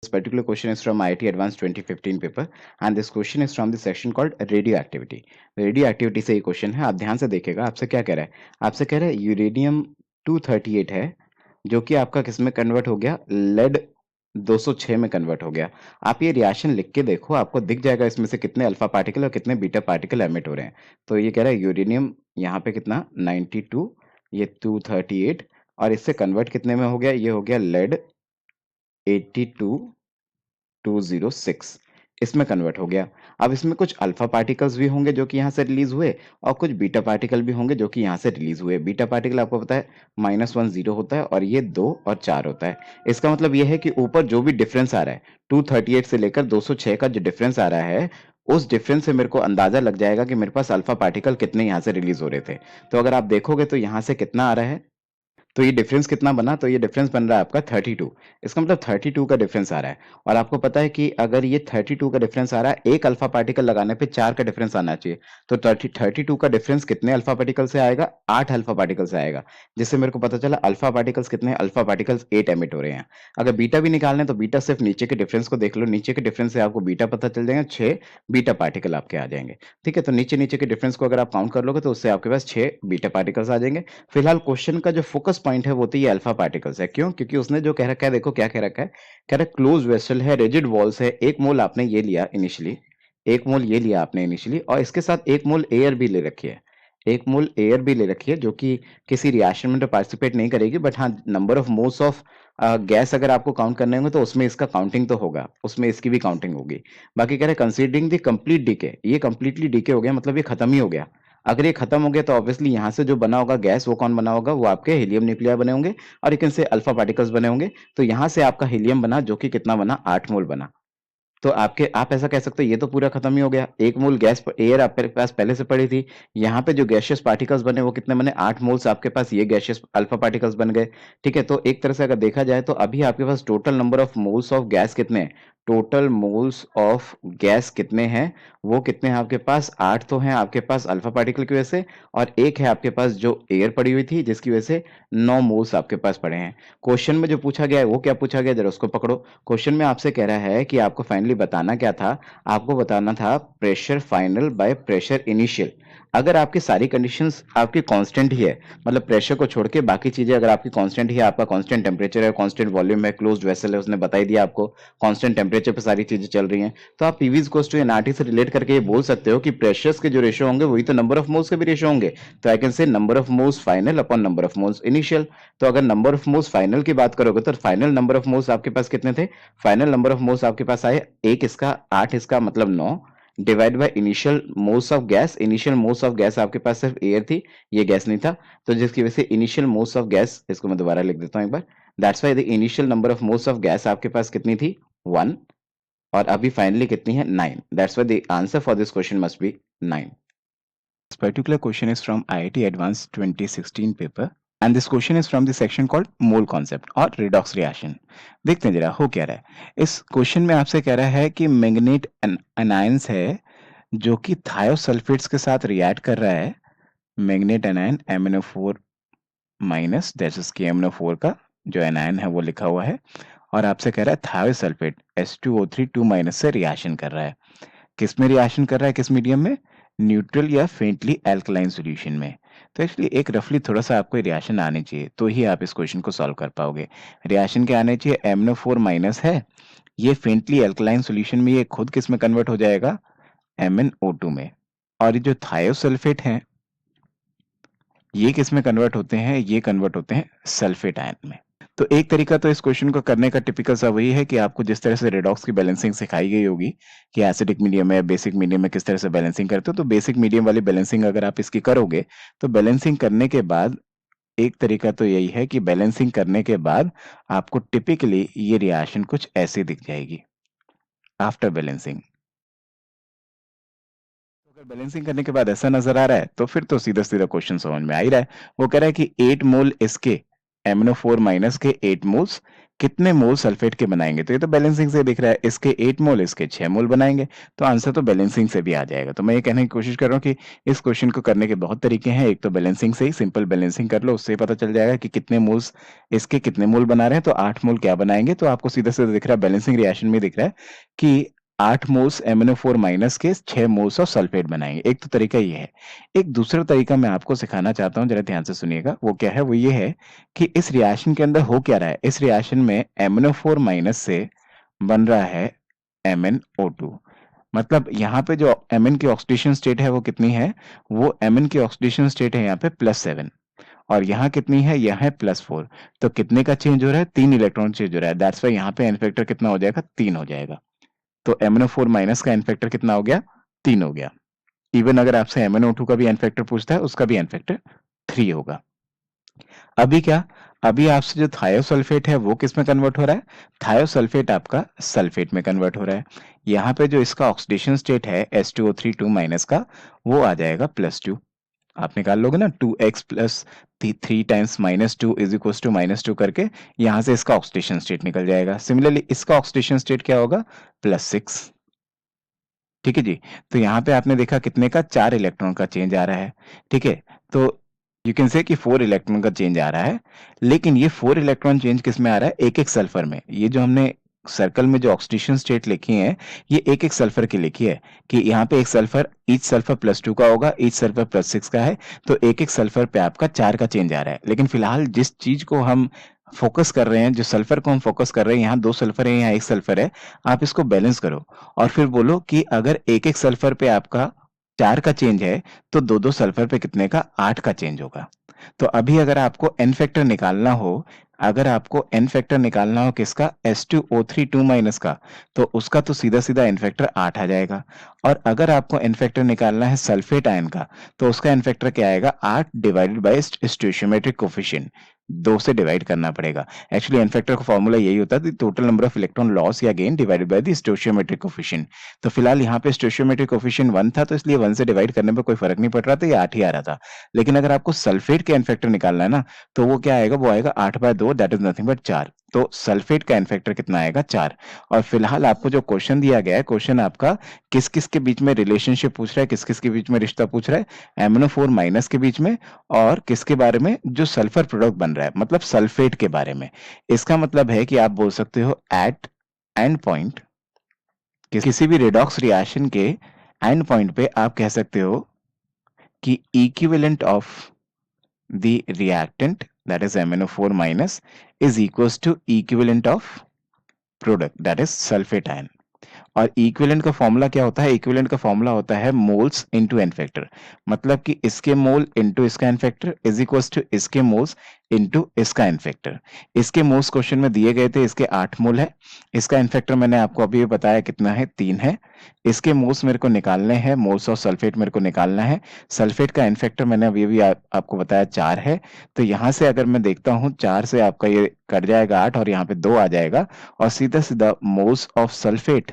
This particular question is from IIT Advanced 2015 paper and this question is from the section called radioactivity. Radioactivity से ये question है, आप ध्यान से देखिएगा। आपसे क्या कह रहा है? आपसे कह रहा है यूरेनियम 238 है, जो कि आपका किस में कन्वर्ट हो गया? लेड 206 में कन्वर्ट हो गया। आप ये रिएक्शन लिख के देखो, आपको दिख जाएगा इसमें से कितने अल्फा पार्टिकल और कितने बीटा पार्टिकल एमिट हो रहे हैं। तो ये कह रहा है यूरेनियम यहाँ पे कितना 92, ये 238, और इससे कन्वर्ट कितने में हो गया, ये हो गया लेड 82206, इसमें कन्वर्ट हो गया। अब इसमें कुछ अल्फा पार्टिकल्स भी होंगे जो कि यहाँ से रिलीज हुए, और कुछ बीटा पार्टिकल भी होंगे जो कि यहाँ से रिलीज हुए। बीटा पार्टिकल आपको पता है -10 होता है और ये 2 और 4 होता है। इसका मतलब ये है कि ऊपर जो भी डिफरेंस आ रहा है 238 से लेकर 206 का जो डिफरेंस आ रहा है, उस डिफरेंस से मेरे को अंदाजा लग जाएगा कि मेरे पास अल्फा पार्टिकल कितने यहाँ से रिलीज हो रहे थे। तो अगर आप देखोगे तो यहाँ से कितना आ रहा है, तो ये डिफरेंस कितना बना, तो ये डिफरेंस बन रहा है आपका 32। इसका मतलब 32 का डिफरेंस आ रहा है। और आपको पता है कि अगर ये 32 का डिफरेंस आ रहा है, एक अल्फा पार्टिकल लगाने पे 4 का डिफरेंस आना चाहिए। तो 32 का डिफरेंस कितने अल्फा पार्टिकल से आएगा, 8 अल्फा पार्टिकल से आएगा। जिससे मेरे को पता चला अल्फा पार्टिकल्स कितने, अल्फा पार्टिकल्स 8 एमिट हो रहे हैं। अगर बीटा भी निकालना है तो बीटा सिर्फ नीचे के डिफरेंस को देख लो, नीचे के डिफरेंस से आपको बीटा पता चल जाएगा, 6 बीटा पार्टिकल आपके आ जाएंगे। ठीक है, तो नीचे नीचे के डिफरेंस को अगर आप काउंट कर लोगे तो उससे आपके पास 6 बीटा पार्टिकल्स आ जाएंगे। फिलहाल क्वेश्चन का जो फोकस पॉइंट है वो तो ये अल्फा पार्टिकल्स है। क्यों? क्योंकि उसने जो कह रखा है, देखो क्या कह रखा है, कह रहा है क्लोज वेसल है, रिजिड वॉल्स है, 1 मोल आपने ये लिया इनिशियली, 1 मोल ये लिया आपने इनिशियली, और इसके साथ 1 मोल एयर भी ले रखी है, 1 मोल एयर भी ले रखी है, जो कि किसी रिएक्शन में तो पार्टिसिपेट नहीं करेगी, बट हाँ number of moles of gas अगर आपको काउंट करने होंगे तो उसमें इसका काउंटिंग तो होगा, उसमें इसकी भी काउंटिंग होगी। बाकी कह रहे हैं कंसीडरिंग द कंप्लीट डीके, ये कंप्लीटली डीके हो गया, मतलब ये खत्म ही हो गया। अगर ये खत्म हो गया तो ऑब्वियसली यहाँ से जो बना होगा गैस, वो कौन बना होगा, वो आपके हीलियम न्यूक्लिया बने होंगे, और एक इनसे अल्फा पार्टिकल्स बने होंगे। तो यहाँ से आपका हीलियम बना जो कि कितना बना, 8 मोल बना। तो आपके आप ऐसा कह सकते हो ये तो पूरा खत्म ही हो गया। 1 मोल गैस एयर आपके पास पहले से पड़ी थी, यहाँ पे जो गैसियस पार्टिकल्स बने वो कितने बने, 8 मोल्स आपके पास ये गैसियस अल्फा पार्टिकल्स बन गए। ठीक है, तो एक तरह से अगर देखा जाए तो अभी आपके पास total number of moles of gas कितने हैं, टोटल मोल्स ऑफ गैस कितने हैं, वो कितने हैं आपके पास, 8 तो हैं आपके पास अल्फा पार्टिकल की वजह से, और एक है आपके पास जो एयर पड़ी हुई थी जिसकी वजह से 9 मोल्स आपके पास पड़े हैं। क्वेश्चन में जो पूछा गया है वो क्या पूछा गया, जरा उसको पकड़ो। क्वेश्चन में आपसे कह रहा है कि आपको फाइनली बताना क्या था, आपको बताना था pressure final by pressure initial. अगर आपकी सारी कंडीशंस आपकी कांस्टेंट ही है, मतलब प्रेशर को छोड़ के बाकी चीजें अगर आपकी कांस्टेंट ही है, आपका कांस्टेंट टेम्परेचर है, कांस्टेंट वॉल्यूम है, क्लोज्ड वेसल है, उसने बता ही दिया आपको, कांस्टेंट टेम्परेचर पे सारी चीजें चल रही हैं, तो आप पीवी इक्वल्स टू एनआरटी से रिलेट करके ये बोल सकते हो कि प्रेशर्स के जो रेशियो होंगे वही तो नंबर ऑफ मोल्स के भी रेशियो होंगे। तो आई कैन से number of moles final upon number of moles initial. तो अगर नंबर ऑफ मोल्स फाइनल की बात करोगे तो फाइनल नंबर ऑफ मोल्स आपके पास कितने थे, फाइनल नंबर ऑफ मोल्स आपके पास आए 1 इसका 8 इसका मतलब 9, divide by initial moles of gas. Initial moles of gas आपके पास सिर्फ एयर थी, ये गैस नहीं था, तो जिसकी वजह से इनिशियल मोल्स ऑफ गैस, इसको मैं दोबारा लिख देता हूं एक बार, that's why the initial number of moles of gas आपके पास कितनी थी 1, और अभी फाइनली कितनी है 9। That's why the answer for this question must be 9। This particular question is from IIT Advanced 2016 paper and this question is from the section called mole concept और redox reaction। देखते हैं जरा हो क्या रहा है। इस क्वेश्चन में आपसे कह रहा है कि मैंगनीट एनायंस है जो कि थायोसल्फेट्स के साथ रिएक्ट कर रहा है। Manganate anion MnO4 minus that is KMnO4 का जो एनायन है वो लिखा हुआ है, और आपसे कह रहा है थायोसल्फेट H2O3 2 माइनस से रिएक्शन कर रहा है। किस में रिएक्शन कर रहा है, किस मीडियम में, न्यूट्रल या फेंटली एल्कलाइन सॉल्यूशन में। तो एक्चुअली एक रफली थोड़ा सा आपको रिएक्शन आने चाहिए तो ही आप इस क्वेश्चन को सॉल्व कर पाओगे। रिएक्शन क्या आने चाहिए, MnO4 माइनस है, ये फेंटली एल्कलाइन सॉल्यूशन में ये खुद किस में कन्वर्ट हो जाएगा, MnO2 में, और ये जो थायोसल्फेट हैं ये किस में कन्वर्ट होते हैं, ये कन्वर्ट होते हैं सल्फेट आयन में। तो एक तरीका तो इस क्वेश्चन को करने का टिपिकल सा वही है कि आपको जिस तरह से रेडॉक्स की बैलेंसिंग सिखाई गई होगी कि एसिडिक मीडियम है, बेसिक मीडियम में किस तरह से बैलेंसिंग करते हो, तो बेसिक मीडियम वाली बैलेंसिंग अगर आप इसकी करोगे तो बैलेंसिंग करने के बाद एक तरीका तो यही है कि बैलेंसिंग करने के बाद आपको टिपिकली ये रिएक्शन कुछ ऐसे दिख जाएगी आफ्टर बैलेंसिंग। अगर बैलेंसिंग करने के बाद ऐसा नजर आ रहा है तो फिर तो सीधा सीधा क्वेश्चन समझ में आ ही रहा है। वो कह रहा है कि 8 मोल इसके MnO4 माइनस के 8 मोल्स कितने मोल सल्फेट के बनाएंगे, तो ये तो बैलेंसिंग से दिख रहा है, इसके 8 मोल इसके 6 मोल बनाएंगे, तो आंसर तो बैलेंसिंग से भी आ जाएगा। तो मैं ये कहने की कोशिश कर रहा हूँ कि इस क्वेश्चन को करने के बहुत तरीके हैं। एक तो बैलेंसिंग से ही सिंपल बैलेंसिंग कर लो, उससे पता चल जाएगा कि कितने मोल्स इसके कितने मोल बना रहे हैं, तो 8 मोल क्या बनाएंगे, तो आपको सीधा सीधा दिख रहा है बैलेंसिंग रिएक्शन में दिख रहा है कि 8 मोल्स MnO4 माइनस के 6 मोल्स ऑफ सल्फेट बनाएंगे। एक तो तरीका ये है। एक दूसरा तरीका मैं आपको सिखाना चाहता हूँ, जरा ध्यान से सुनिएगा। वो क्या है? वो ये है कि इस रिएक्शन के अंदर हो क्या रहा है। इस रिएक्शन में MnO4 माइनस से बन रहा है MnO2। मतलब यहाँ पे जो Mn की ऑक्सीडेशन स्टेट है वो कितनी है? वो Mn की ऑक्सीडेशन स्टेट है यहाँ पे +7, और यहाँ कितनी है? यह है +4। तो कितने का चेंज हो रहा है? 3 इलेक्ट्रॉन चेंज हो रहा है। दैट्स वाई यहाँ पे एन फैक्टर कितना हो जाएगा? 3 हो जाएगा। तो MnO4 माइनस का एन फैक्टर कितना हो गया? 3 हो गया। इवन अगर आपसे MnO2 का भी एन फैक्टर पूछता है, उसका भी एन फैक्टर 3 होगा। अभी क्या? अभी आपसे जो थायोसल्फेट है वो किस में कन्वर्ट हो रहा है? थायोसल्फेट आपका सल्फेट में कन्वर्ट हो रहा है। यहाँ पे जो इसका ऑक्सीडेशन स्टेट है H2O3 2 माइनस का, वो आ जाएगा +2। आप निकाल लोगे ना, 2x plus 3 times -2 is equal to -2 करके, यहां से इसका ऑक्सीडेशन स्टेट निकल जाएगा। सिमिलरली इसका ऑक्सीडेशन स्टेट क्या होगा? +6। ठीक है जी। तो यहाँ पे आपने देखा कितने का? 4 इलेक्ट्रॉन का चेंज आ रहा है। ठीक है, तो यू कैन से कि 4 इलेक्ट्रॉन का चेंज आ रहा है। लेकिन ये 4 इलेक्ट्रॉन चेंज किस में आ रहा है? एक एक सल्फर में। ये जो हमने सर्कल में जो ऑक्सीडेशन स्टेट लिखी है, ये एक एक सल्फर की लिखी है कि यहाँ पे एक सल्फर, ईच सल्फर +2 का होगा, ईच सल्फर +6 का है। तो एक एक सल्फर पे आपका 4 का चेंज आ रहा है। लेकिन फिलहाल जिस चीज को हम फोकस कर रहे हैं, जो सल्फर को हम फोकस कर रहे हैं, यहाँ 2 सल्फर है, यहाँ 1 सल्फर है। आप इसको बैलेंस करो और फिर बोलो कि अगर एक एक सल्फर पे आपका 4 का चेंज है, तो दो दो सल्फर पे कितने का? 8 का चेंज होगा। तो अभी अगर आपको एन फैक्टर निकालना हो, अगर आपको एन फैक्टर निकालना हो किसका? H2O3 2 माइनस का, तो उसका तो सीधा सीधा एन फैक्टर 8 आ जाएगा। और अगर आपको एन फैक्टर निकालना है सल्फेट आयन का, तो उसका एन फैक्टर क्या आएगा? 8 डिवाइडेड बाय स्टोइचियोमेट्रिक कोफिशिएंट, 2 से डिवाइड करना पड़ेगा। एक्चुअली एन फैक्टर का फॉर्मूला यही होता है, total number of electron loss या gain divided by the stoichiometric coefficient. तो फिलहाल यहाँ पे स्टोइचियोमेट्रिक कोफिशिएंट 1 था, तो इसलिए 1 से डिवाइड करने पे कोई फर्क नहीं पड़ रहा था, ये 8 ही आ रहा था। लेकिन अगर आपको सल्फेट के एन फैक्टर निकालना है ना, तो वो क्या आएगा? वो आएगा 8/2, दैट इज नथिंग बट 4। तो सल्फेट का एन फैक्टर कितना आएगा? 4। और फिलहाल आपको जो क्वेश्चन दिया गया है, क्वेश्चन आपका किस किस के बीच में रिलेशनशिप पूछ रहा है, किस किस के बीच में रिश्ता पूछ रहा है? MnO4 माइनस के बीच में, और किसके बारे में? जो सल्फर प्रोडक्ट बन रहा है, मतलब सल्फेट के बारे में। इसका मतलब है कि आप बोल सकते हो एट एंड पॉइंट, किसी भी रेडॉक्स रिएक्शन के एंड पॉइंट पे आप कह सकते हो कि equivalent of the reactant, that is MnO4 minus, is equals to equivalent of product, that is sulfate ion। और इक्विवेलेंट का फॉर्मूला क्या होता है? इक्विवेलेंट का फॉर्मूला होता है मोल्स इनटू एन फैक्टर। मतलब कि इसके मोल इनटू इसका N factor is equals to इसके मोल्स इनटू इसका एन फैक्टर। इसके मोल्स क्वेश्चन में दिए गए थे, इसके 8 मोल है। इसका एन फैक्टर मैंने आपको अभी बताया कितना है? 3 है। इसके मोल्स मेरे को निकालने हैं, मोल्स ऑफ सल्फेट मेरे को निकालना है। सल्फेट का एन फैक्टर मैंने अभी भी आपको बताया 4 है। तो यहाँ से अगर मैं देखता हूँ, 4 से आपका ये कट जाएगा 8, और यहाँ पे 2 आ जाएगा, और सीधा सीधा moles of sulphate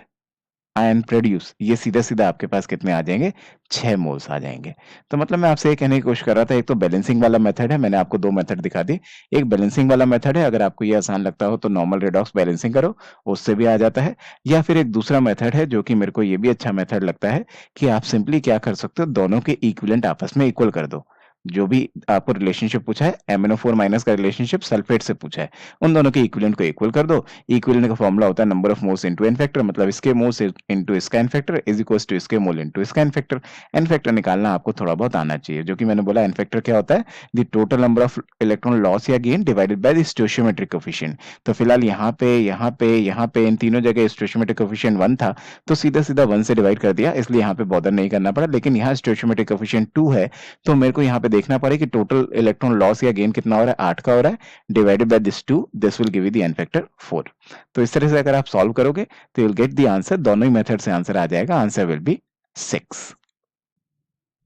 ion produce, ये सीधा सीधा आपके पास कितने आ जाएंगे? 6 मोल्स आ जाएंगे। तो मतलब मैं आपसे ये कहने की कोशिश कर रहा था, एक तो बैलेंसिंग वाला मेथड है, मैंने आपको 2 मेथड दिखा दी। एक बैलेंसिंग वाला मेथड है, अगर आपको ये आसान लगता हो तो नॉर्मल रेडॉक्स बैलेंसिंग करो, उससे भी आ जाता है। या फिर एक दूसरा मेथड है जो कि मेरे को ये भी अच्छा मेथड लगता है, कि आप सिंपली क्या कर सकते हो? दोनों के इक्विवेलेंट आपस में इक्वल कर दो। जो भी आपको रिलेशनशिप पूछा है, MnO4 माइनस का रिलेशनशिप सल्फेट से पूछा है, उन दोनों के इक्विवेलेंट को इक्वल कर दो। इक्विवेलेंट का फॉर्मूला होता है number of moles into N factor, मतलब इसके मोल्स इनटू इसका N factor is equals to इसके मोल इनटू इसका एन फैक्टर। एन फैक्टर निकालना आपको थोड़ा बहुत आना चाहिए, जो कि मैंने बोला एन फैक्टर क्या होता है? The total number of electron loss या gain divided by the stoichiometric coefficient. तो फिलहाल यहाँ पे, यहाँ पे, यहाँ पे इन तीनों जगह स्टोइचियोमेट्रिक कोफिशिएंट 1 था, तो सीधा सीधा 1 से डिवाइड कर दिया, इसलिए यहाँ पे बॉदर नहीं करना पड़ा। लेकिन यहाँ स्टोइचियोमेट्रिक कोफिशिएंट 2 है, तो मेरे को यहाँ पे देखना पड़ेगा कि टोटल इलेक्ट्रॉन लॉस या गेन कितना हो रहा है? 8 का हो रहा है, divided by this 2, this will give you the N factor 4। तो इस तरह से अगर आप सॉल्व करोगे तो you will get the answer. दोनों ही मेथड से आंसर आ जाएगा, आंसर विल बी 6।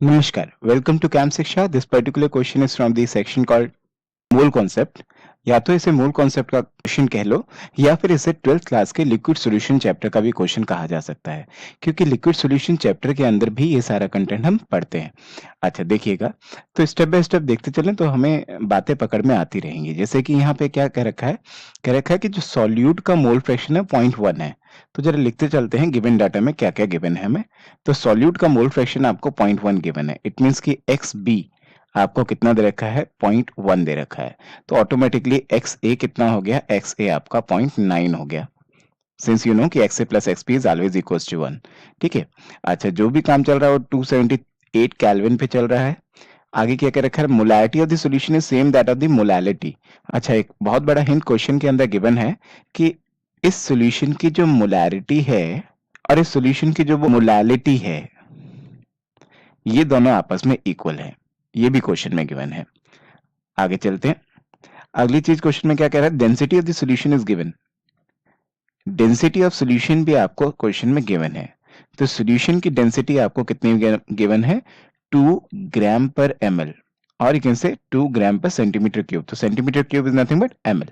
नमस्कार, वेलकम टू कैम शिक्षा। This particular question is from the section called mole concept. या तो इसे मूल कॉन्सेप्ट का क्वेश्चन कह लो, या फिर इसे 12th क्लास के लिक्विड सॉल्यूशन चैप्टर का भी क्वेश्चन कहा जा सकता है, क्योंकि लिक्विड सॉल्यूशन चैप्टर के अंदर भी ये सारा कंटेंट हम पढ़ते हैं। अच्छा देखिएगा, तो स्टेप बाय स्टेप देखते चलें तो हमें बातें पकड़ में आती रहेंगी। जैसे कि यहाँ पे क्या कह रखा है? कह रखा है कि जो सॉल्यूट का मोल फ्रैक्शन है 0.1 है। तो जरा लिखते चलते हैं गिवन डाटा में क्या क्या गिवन है हमें। तो सॉल्यूट का मोल फ्रैक्शन आपको 0.1 गिवन है। इट मीन्स की XB आपको कितना दे रखा है? 0.1 दे रखा है। तो ऑटोमेटिकली XA कितना हो गया? XA आपका 0.9 हो गया। सिंस यू नो कि x a plus x p is always equals to 1। ठीक है, अच्छा जो भी काम चल रहा है वो 278 केल्विन पे चल रहा है। आगे क्या कह रखा है, molarity of the solution is same that of the molality. अच्छा एक बहुत बड़ा हिंट क्वेश्चन के अंदर गिवन है कि इस सॉल्यूशन की जो मोलैरिटी है और इस सॉल्यूशन की जो मोलैलिटी है ये दोनों आपस में इक्वल है, ये भी क्वेश्चन में गिवन है। आगे चलते हैं, अगली चीज क्वेश्चन में क्या कह रहा है, density of the solution is given. Density of solution भी आपको क्वेश्चन में गिवन है, तो सॉल्यूशन की डेंसिटी आपको कितनी गिवन है, 2 ग्राम पर ml, और यू कैन से 2 ग्राम पर सेंटीमीटर क्यूब। तो centimetre cube is nothing but ml।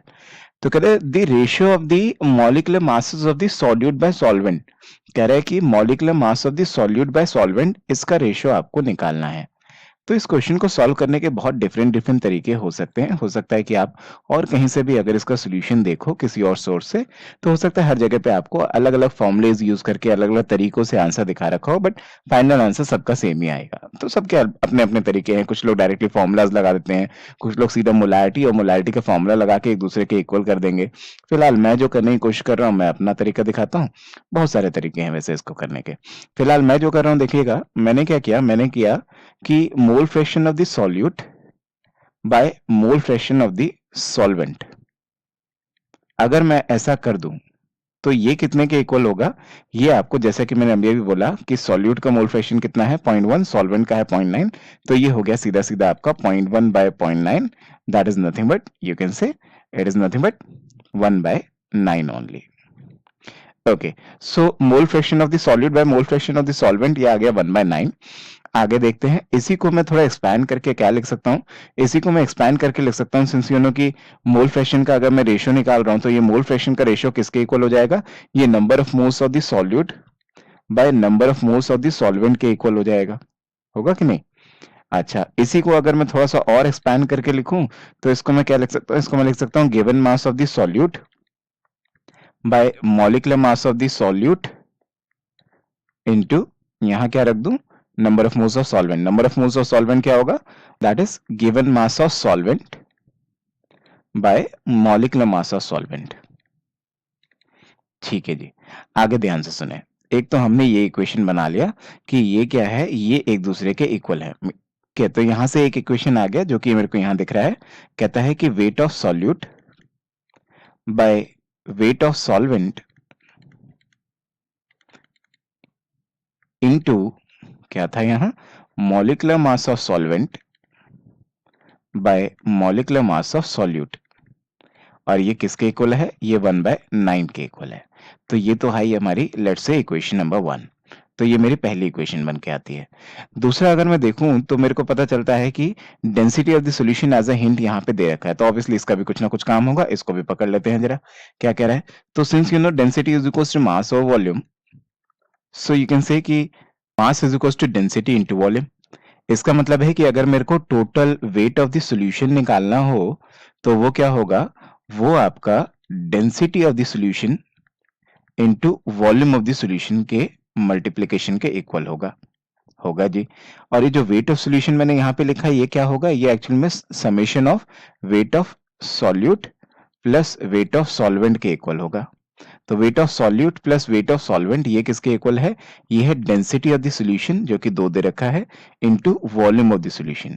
तो कह रहे हैं the ratio of the molecular masses of the solute bye solvent, कह रहा है कि molecular mass of the solute bye solvent इसका रेशियो आपको निकालना है। तो इस क्वेश्चन को सॉल्व करने के बहुत डिफरेंट तरीके हो सकते हैं। हो सकता है कि आप और कहीं से भी अगर इसका सॉल्यूशन देखो किसी और सोर्स से, तो हो सकता है हर जगह पे आपको अलग अलग फॉर्मुलेज यूज करके अलग अलग तरीकों से आंसर दिखा रखा हो, बट फाइनल आंसर सबका सेम ही आएगा। तो सबके अपने अपने तरीके हैं, कुछ लोग डायरेक्टली फॉर्मुलाज लगा देते हैं, कुछ लोग सीधा मोलैरिटी और मोलैलिटी का फॉर्मूला लगा के एक दूसरे के इक्वल कर देंगे। फिलहाल मैं जो करने की कोशिश कर रहा हूँ, मैं अपना तरीका दिखाता हूँ। बहुत सारे तरीके हैं वैसे इसको करने के। फिलहाल मैं जो कर रहा हूँ देखिएगा, मैंने क्या किया, मैंने किया कि मोल fraction of the solute by mole fraction of the solvent. अगर मैं ऐसा कर दूं तो ये कितने के इक्वल होगा, ये आपको जैसा कि मैंने अभी भी बोला कि सॉल्यूट का मोल फ्रैक्शन कितना है 0.1, सॉल्वेंट का है 0.9, तो ये हो गया सीधा सीधा आपका 0.1 by 0.9, that is nothing but you can say it is nothing but 1/9 only. Okay, so mole fraction of the solute by mole fraction of the solvent ये आ गया 1/9। आगे देखते हैं, इसी को मैं थोड़ा एक्सपैंड करके क्या लिख सकता हूँ, इसी को मैं एक्सपैंड करके लिख सकता हूँ, सिंस यू नो कि मोल फ्रैक्शन का अगर मैं रेशियो निकाल रहा हूँ तो ये मोल फ्रैक्शन का रेशियो किसके इक्वल हो जाएगा, ये number of moles of the solute by number of moles of the solvent के इक्वल हो जाएगा, होगा कि नहीं। अच्छा इसी को अगर मैं थोड़ा सा और एक्सपैंड करके लिखूं तो इसको मैं क्या लिख सकता हूँ, इसको मैं लिख सकता हूँ given mass of the solute bye molecular mass of the solute into, यहां क्या रख दूं, number of moles of solvent. Number of moles of solvent क्या होगा, that is given mass of solvent bye molecular mass of solvent. ठीक है जी, आगे ध्यान से सुने। एक तो हमने ये इक्वेशन बना लिया कि ये क्या है, ये एक दूसरे के इक्वल है। क्या, तो यहां से एक इक्वेशन आ गया जो कि मेरे को यहां दिख रहा है, कहता है कि wait of solute by weight of solvent into क्या था यहां, molecular mass of solvent bye molecular mass of solute, और ये किसके इक्वल है, ये 1/9 के इक्वल है। तो ये तो है हमारी लेट्स से इक्वेशन नंबर 1। तो ये मेरी पहली इक्वेशन बन के आती है। दूसरा अगर मैं देखूं तो मेरे को पता चलता है कि density of the solution as a hint यहाँ पे दे रखा है, तो ऑब्वियसली इसका भी कुछ ना कुछ काम होगा। इसको भी पकड़ लेते हैं जरा, क्या कह रहा है। तो since you know density is equals to mass over volume, so you can say कि mass is equals to density into volume. इसका मतलब है कि अगर मेरे को total weight of the solution निकालना हो तो वो क्या होगा, वो आपका density of the solution into volume of the solution के मल्टीप्लिकेशन के इक्वल होगा, होगा जी। और ये जो वेट ऑफ सॉल्यूशन मैंने यहाँ पे लिखा है ये क्या होगा, ये एक्चुअल में summation of weight of solute plus weight of solvent के इक्वल होगा। तो wait of solute plus weight of solvent ये किसके इक्वल है, ये है डेंसिटी ऑफ द सॉल्यूशन जो कि 2 दे रखा है into volume of the solution.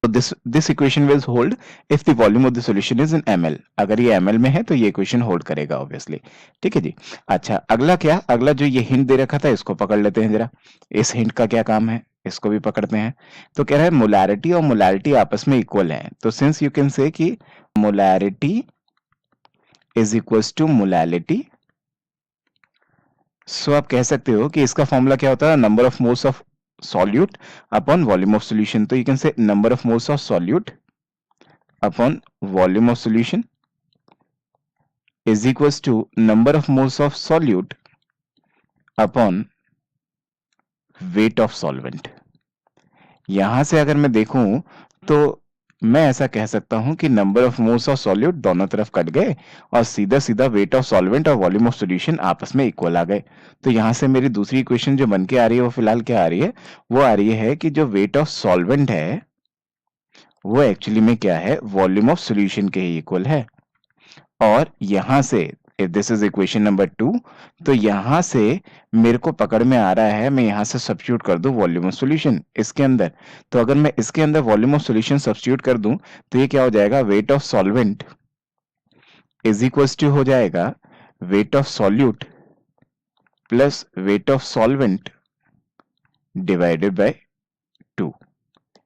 तो this equation will hold if the volume of the solution is in ml। अगर ये ml में है तो ये इक्वेशन होल्ड करेगा ऑब्वियसली। ठीक है जी। अच्छा अगला क्या, अगला जो ये हिंट दे रखा था इसको पकड़ लेते हैं जरा। इस हिंट का क्या काम है, इसको भी पकड़ते हैं। तो कह रहा है मोलैरिटी और मोलैलिटी आपस में इक्वल है। तो सिंस यू कैन से कि molarity is equals to molality, so आप कह सकते हो कि इसका फॉर्मूला क्या होता है, number of moles of solute upon volume of solution। तो you can say number of moles of solute upon volume of solution is equals to number of moles of solute upon weight of solvent। यहां से अगर मैं देखूं तो मैं ऐसा कह सकता हूं कि number of moles of solute दोनों तरफ कट गए और सीधा सीधा वेट ऑफ सॉल्वेंट और वॉल्यूम ऑफ सॉल्यूशन आपस में इक्वल आ गए। तो यहां से मेरी दूसरी इक्वेशन जो बन के आ रही है वो फिलहाल क्या आ रही है, वो आ रही है कि जो वेट ऑफ सॉल्वेंट है वो एक्चुअली में क्या है, वॉल्यूम ऑफ सॉल्यूशन के ही इक्वल है। और यहां से if this is equation number 2, तो यहां से मेरे को पकड़ में आ रहा है, मैं यहां से सब्स्टिट्यूट कर दूं वॉल्यूम ऑफ सॉल्यूशन इसके अंदर। तो अगर मैं इसके अंदर वॉल्यूम ऑफ सॉल्यूशन सब्स्टिट्यूट कर दूं तो ये क्या हो जाएगा, weight of solvent is equals to हो जाएगा weight of solute plus weight of solvent divided by 2।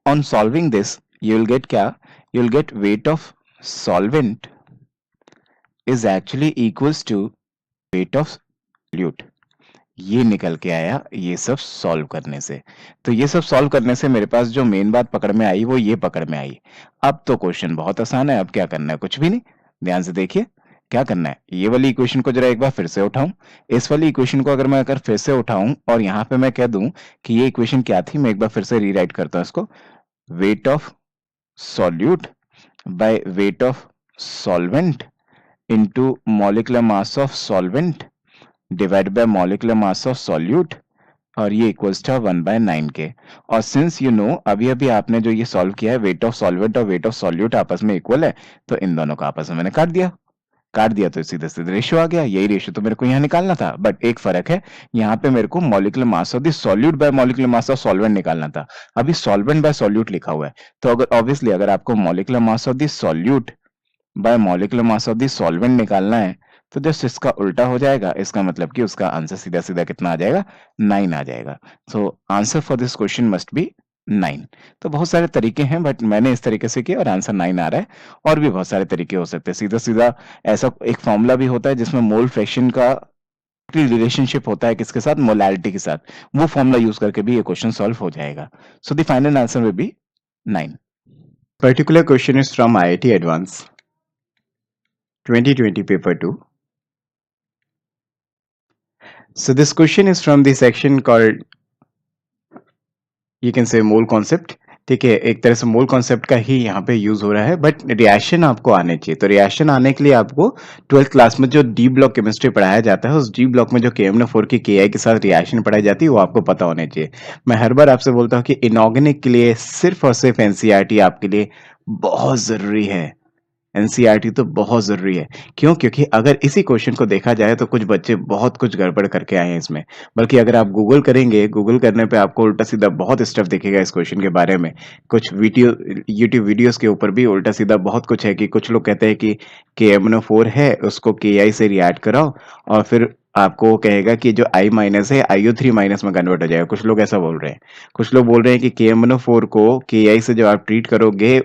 On solving this, you will get क्या, you will get weight of solvent is actually equals to weight of solute। ये निकल के आया ये सब solve करने से। तो ये सब सॉल्व करने से मेरे पास जो मेन बात पकड़ में आई वो ये पकड़ में आई। अब तो क्वेश्चन बहुत आसान है, अब क्या करना है, कुछ भी नहीं, ध्यान से देखिए क्या करना है। ये वाली इक्वेशन को जरा एक बार फिर से उठाऊं, इस वाली इक्वेशन को अगर मैं फिर से उठाऊं और यहाँ पे मैं कह दूं कि ये इक्वेशन क्या थी, मैं एक बार फिर से रीराइट करता हूं इसको, weight of solute by weight of solvent into molecular mass of solvent divided by molecular mass of solute, और ये इक्वल्स था 1/9 के। और सिंस यू नो अभी अभी आपने जो ये सॉल्व किया है वेट ऑफ सॉल्वेंट और वेट ऑफ सॉल्यूट आपस में इक्वल है, तो इन दोनों को आपस में मैंने काट दिया तो सीधे सीधे रेशियो आ गया। यही रेशियो तो मेरे को यहाँ निकालना था, बट एक फर्क है, यहाँ पे मेरे को molecular mass of the solute bye molecular mass of solvent निकालना था, अभी सॉल्वेंट बाय सॉल्यूट लिखा हुआ है। तो अगर ऑब्वियसली अगर आपको molecular mass of the solute bye molecular mass of the solvent निकालना है तो जस्ट इसका उल्टा हो जाएगा, इसका मतलब कि उसका आंसर सीधा सीधा कितना आ जाएगा, 9 आ जाएगा। So answer for this question must be 9। तो बहुत सारे तरीके हैं बट मैंने इस तरीके से किया और आंसर 9 आ रहा है। और भी बहुत सारे तरीके हो सकते हैं, सीधा सीधा ऐसा एक फॉर्मूला भी होता है जिसमें मोल फ्रैक्शन का रिलेशनशिप होता है किसके साथ, मोलैलिटी के साथ, वो फॉर्मूला यूज करके भी ये क्वेश्चन सॉल्व हो जाएगा। So the final answer will be 9। Particular question is from IIT Advanced 2020 paper 2. So this question is from the section called, you can say, mole concept. ठीक है, एक तरह से मोल कॉन्सेप्ट का ही यहाँ पे यूज हो रहा है, बट रिएक्शन आपको आने चाहिए। तो रिएक्शन आने के लिए आपको 12th क्लास में जो डी ब्लॉक केमिस्ट्री पढ़ाया जाता है, उस डी ब्लॉक में जो KMnO4 की KI के साथ रिएक्शन पढ़ाई जाती है वो आपको पता होने चाहिए। मैं हर बार आपसे बोलता हूँ कि इनऑर्गेनिक के लिए सिर्फ और सिर्फ एनसीईआरटी आपके लिए बहुत जरूरी है। एनसीईआरटी तो बहुत जरूरी है। क्यों? क्योंकि अगर इसी क्वेश्चन को देखा जाए तो कुछ बच्चे बहुत कुछ गड़बड़ करके आए हैं इसमें। बल्कि अगर आप गूगल करेंगे, गूगल करने पे आपको उल्टा सीधा बहुत स्टफ दिखेगा इस क्वेश्चन के बारे में। कुछ वीडियो, यूट्यूब वीडियोस के ऊपर भी उल्टा सीधा बहुत कुछ है कि कुछ लोग कहते हैं कि KMnO4 है उसको KI से रिएक्ट कराओ और फिर आपको कहेगा कि जो I माइनस है IO3 माइनस में कन्वर्ट हो जाएगा। कुछ लोग ऐसा बोल रहे हैं। कुछ लोग बोल रहे हैं कि KMnO4 को KI से जब आप ट्रीट करोगे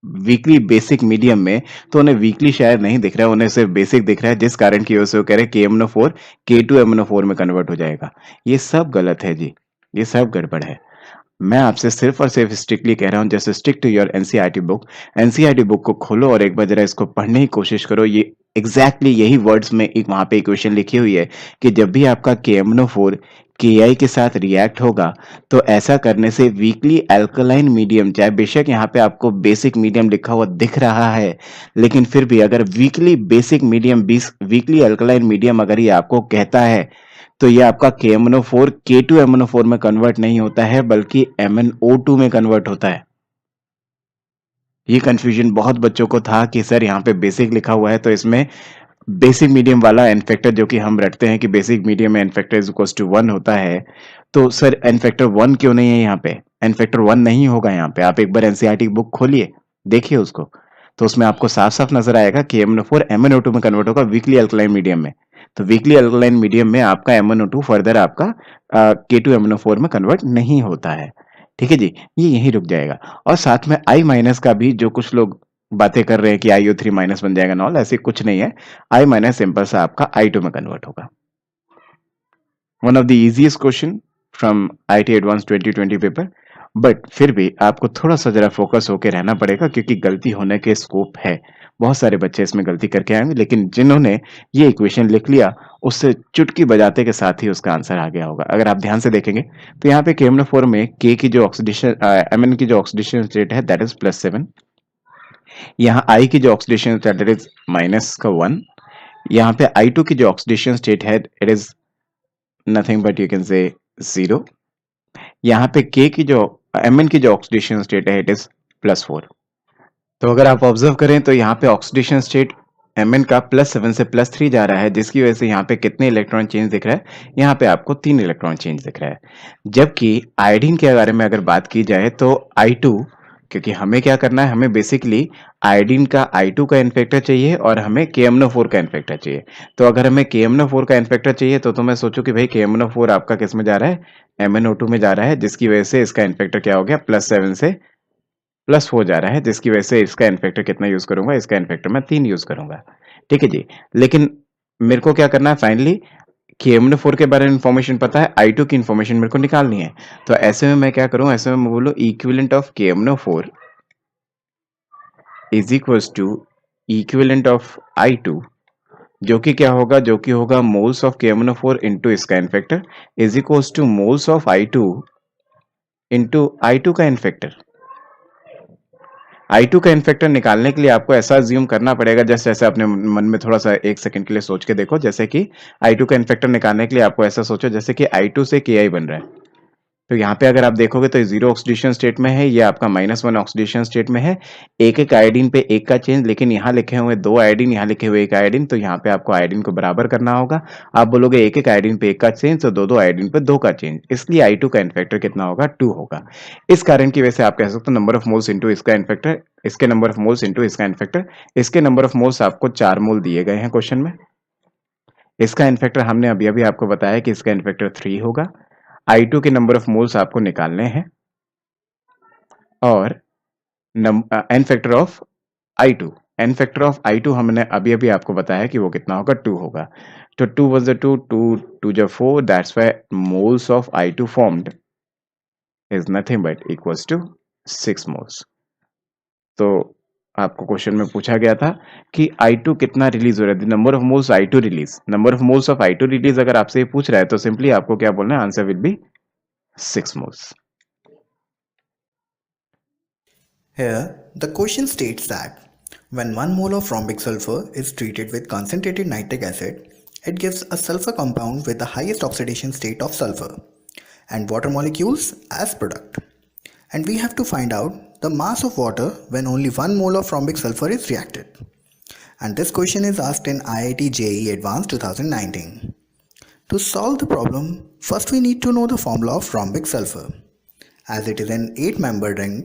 वीकली बेसिक मीडियम में, तो उन्हें वीकली शायद नहीं दिख रहा है, उन्हें सिर्फ बेसिक दिख रहा है, जिस कारण की वजह से वो कह रहे हैं KMnO4 K2MnO4 में कन्वर्ट हो जाएगा। ये सब गलत है जी, ये सब गड़बड़ है। मैं आपसे सिर्फ और सिर्फ स्ट्रिक्टली कह रहा हूँ, just stick to your NCERT book. NCERT book को खोलो और एक बार जरा इसको पढ़ने की कोशिश करो। ये एग्जैक्टली यही वर्ड्स में एक वहां पे इक्वेशन लिखी हुई है कि जब भी आपका KMnO4 KI के साथ रिएक्ट होगा तो ऐसा करने से वीकली अल्कलाइन मीडियम, चाहे बेशक यहाँ पे आपको बेसिक मीडियम लिखा हुआ दिख रहा है, लेकिन फिर भी अगर weekly basic medium weekly alkaline medium अगर ये आपको कहता है तो ये आपका KMnO4 K2MnO4 में कन्वर्ट नहीं होता है बल्कि MnO2 में कन्वर्ट होता है। ये कंफ्यूजन बहुत बच्चों को था कि सर यहाँ पे बेसिक लिखा हुआ है तो इसमें बेसिक मीडियम वाला एन फैक्टर जो कि हम रखते हैं कि बेसिक मीडियम में n factor is equal to 1 होता है, तो सर एन फैक्टर 1 क्यों नहीं है यहाँ पे? एन फैक्टर 1 नहीं होगा यहाँ पे। आप एक बार एनसीईआरटी बुक खोलिए, देखिए उसको, तो उसमें आपको साफ साफ नजर आएगा कि KMnO4 MnO2 में कन्वर्ट होगा वीकली अल्कलाइन मीडियम में। तो वीकली अल्कलाइन मीडियम में आपका MnO2 फर्दर आपका K2MnO4 में कन्वर्ट नहीं होता है। ठीक है जी, ये यहीं रुक जाएगा। और साथ में I माइनस का भी जो कुछ लोग बातें कर रहे हैं कि IO3 माइनस बन जाएगा नॉल, ऐसे कुछ नहीं है। I माइनस सिंपल सा आपका I2 में कन्वर्ट होगा। One of the easiest question from IIT advance 2020 paper, but फिर भी आपको थोड़ा सा जरा फोकस होकर रहना पड़ेगा क्योंकि गलती होने के स्कोप है। बहुत सारे बच्चे इसमें गलती करके आएंगे, लेकिन जिन्होंने ये इक्वेशन लिख लिया उससे चुटकी बजाते के साथ ही उसका आंसर आ गया होगा। अगर आप ध्यान से देखेंगे तो यहाँ पे KMnO4 में K की जो ऑक्सीडेशन Mn की जो ऑक्सीडेशन स्टेट है दैट इज +7, यहाँ I की जो ऑक्सीडेशन स्टेट दैट इज -1, यहाँ पे I2 की जो ऑक्सीडेशन स्टेट है it is nothing but you can से 0। यहाँ पे K की जो Mn की जो ऑक्सीडेशन स्टेट है इट इज +4। तो अगर आप ऑब्जर्व करें तो यहाँ पे ऑक्सीडेशन स्टेट Mn का +7 से +3 जा रहा है, जिसकी वजह से यहाँ पे कितने इलेक्ट्रॉन चेंज दिख रहा है? यहाँ पे आपको 3 इलेक्ट्रॉन चेंज दिख रहा है। जबकि आयोडीन के बारे में अगर बात की जाए तो I2, क्योंकि हमें क्या करना है, हमें बेसिकली आयोडीन का I2 का इन्फेक्टर चाहिए और हमें KMnO4 का इन्फेक्टर चाहिए। तो अगर हमें KMnO4 का इन्फेक्टर चाहिए तो मैं सोचूं कि भाई KMnO4 आपका किस में जा रहा है? MnO2 में जा रहा है, जिसकी वजह से इसका इन्फेक्टर क्या हो गया? +7 से +4 जा रहा है, जिसकी वजह से इसका इन्फेक्टर कितना यूज करूंगा? इसका इन्फेक्टर मैं 3 यूज करूंगा। ठीक है जी। लेकिन मेरे को क्या करना है फाइनली? KMnO4 के बारे में इंफॉर्मेशन पता है, I2 की इंफॉर्मेशन मेरे को निकालनी है। तो ऐसे में मैं क्या करूं? ऐसे में मैं बोलूं equivalent of KMnO4 is equals to equivalent of I2, जो कि क्या होगा? जो कि होगा मोल्स ऑफ KMnO4 इनटू इसका इन्फेक्टर is equals to moles of I2 into I2 का इन्फेक्टर। I2 का इन्फेक्टर निकालने के लिए आपको ऐसा अज्यूम करना पड़ेगा, जैसे अपने मन में थोड़ा सा 1 सेकंड के लिए सोच के देखो, जैसे कि I2 का इन्फेक्टर निकालने के लिए आपको ऐसा सोचो जैसे कि I2 से Ki बन रहा है। तो यहाँ पे अगर आप देखोगे तो 0 ऑक्सीडेशन स्टेट में है, ये आपका -1 ऑक्सीडेशन स्टेट में है। एक आयोडीन पे 1 का चेंज, लेकिन यहाँ लिखे हुए 2 आयोडीन, यहाँ लिखे हुए 1 आयोडीन, तो यहाँ पे आपको आयोडीन को बराबर करना होगा। आप बोलोगे एक आयोडीन पे 1 का चेंज, तो 2 आयोडीन पे 2 का चेंज, इसलिए I2 का इन्फेक्टर कितना होगा? 2 होगा। इस कारण की वजह से आप कह सकते हो नंबर ऑफ मोल्स इंटू इसका इन्फेक्टर, इसके नंबर ऑफ मोल्स इंटू इसका इन्फेक्टर। इसके नंबर ऑफ मोल्स आपको 4 मोल दिए गए हैं क्वेश्चन में। इसका इन्फेक्टर हमने अभी अभी आपको बताया कि इसका इन्फेक्टर 3 होगा। I2 के नंबर ऑफ मोल्स आपको निकालने हैं और n factor of I2, n factor of I2 हमने अभी अभी आपको बताया कि वो कितना होगा? 2 होगा। तो 2 was the 2, 2 जा 4, that's why moles of I2 formed is nothing but equals to 6 moles। तो आपको क्वेश्चन में पूछा गया था कि I2 कितना रिलीज हो रहा है, number of moles I2 release, number of moles of I2 release अगर आपसे ये पूछ रहा है तो सिंपली आपको क्या बोलना है? Answer will be 6 moles। Here, the question states that when 1 mole of rhombic sulfur is treated with concentrated nitric acid, it gives a sulfur compound with the highest oxidation state of sulfur and water molecules as product. And we have to find out the mass of water when only 1 mole of rhombic sulfur is reacted. And this question is asked in IIT JEE Advanced 2019. To solve the problem, first we need to know the formula of rhombic sulfur. As it is an 8-membered ring,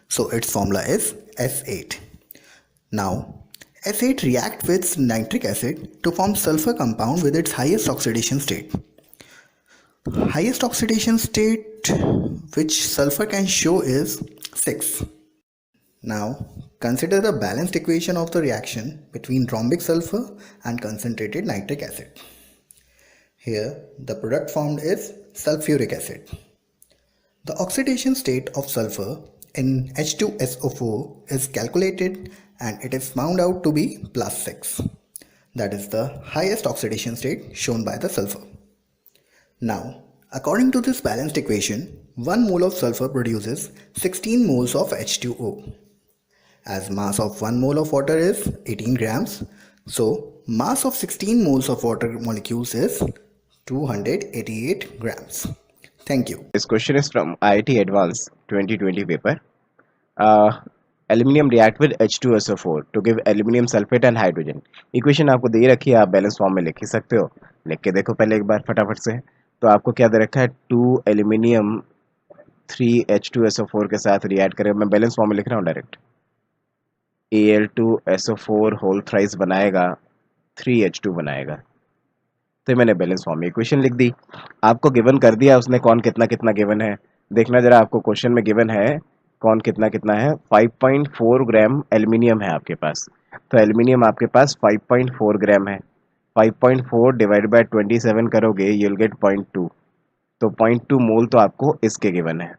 so its formula is S8. Now, S8 reacts with nitric acid to form sulfur compound with its highest oxidation state. Highest oxidation state which sulfur can show is 6. Now, consider the balanced equation of the reaction between rhombic sulfur and concentrated nitric acid. Here, the product formed is sulfuric acid. The oxidation state of sulfur in H2SO4 is calculated and it is found out to be +6. That is the highest oxidation state shown by the sulfur. Now, according to this balanced equation, 1 mole of sulfur produces 16 moles of H2O. As mass of 1 mole of water is 18 grams, so mass of 16 moles of water molecules is 288 grams. Thank you. This question is from IIT Advanced 2020 paper. Aluminium react with H2SO4 to give aluminium sulfate and hydrogen. Equation आपको दे रखी है, आप balance form में लिख ही सकते हो। लिख के देखो पहले एक बार फटाफट से। तो आपको क्या दे रखा है? 2 एल्यूमिनियम 3 H2SO4 के साथ रिएक्ट करेगा। मैं बैलेंस फॉर्म में लिख रहा हूँ डायरेक्ट। Al2SO4 होल थ्राइस बनाएगा, 3H2 बनाएगा। तो मैंने बैलेंस फॉर्म में इक्वेशन लिख दी। आपको गिवन कर दिया उसने कौन कितना कितना गिवन है। देखना जरा, आपको क्वेश्चन में गिवन है कौन कितना कितना है। 5.4 ग्राम एल्यूमिनियम है आपके पास। तो एल्यूमिनियम आपके पास 5.4 ग्राम है। 5.4 डिवाइड बाय 27 करोगे यू विल गेट 0.2। तो 0.2 मोल तो आपको इसके गिवन है।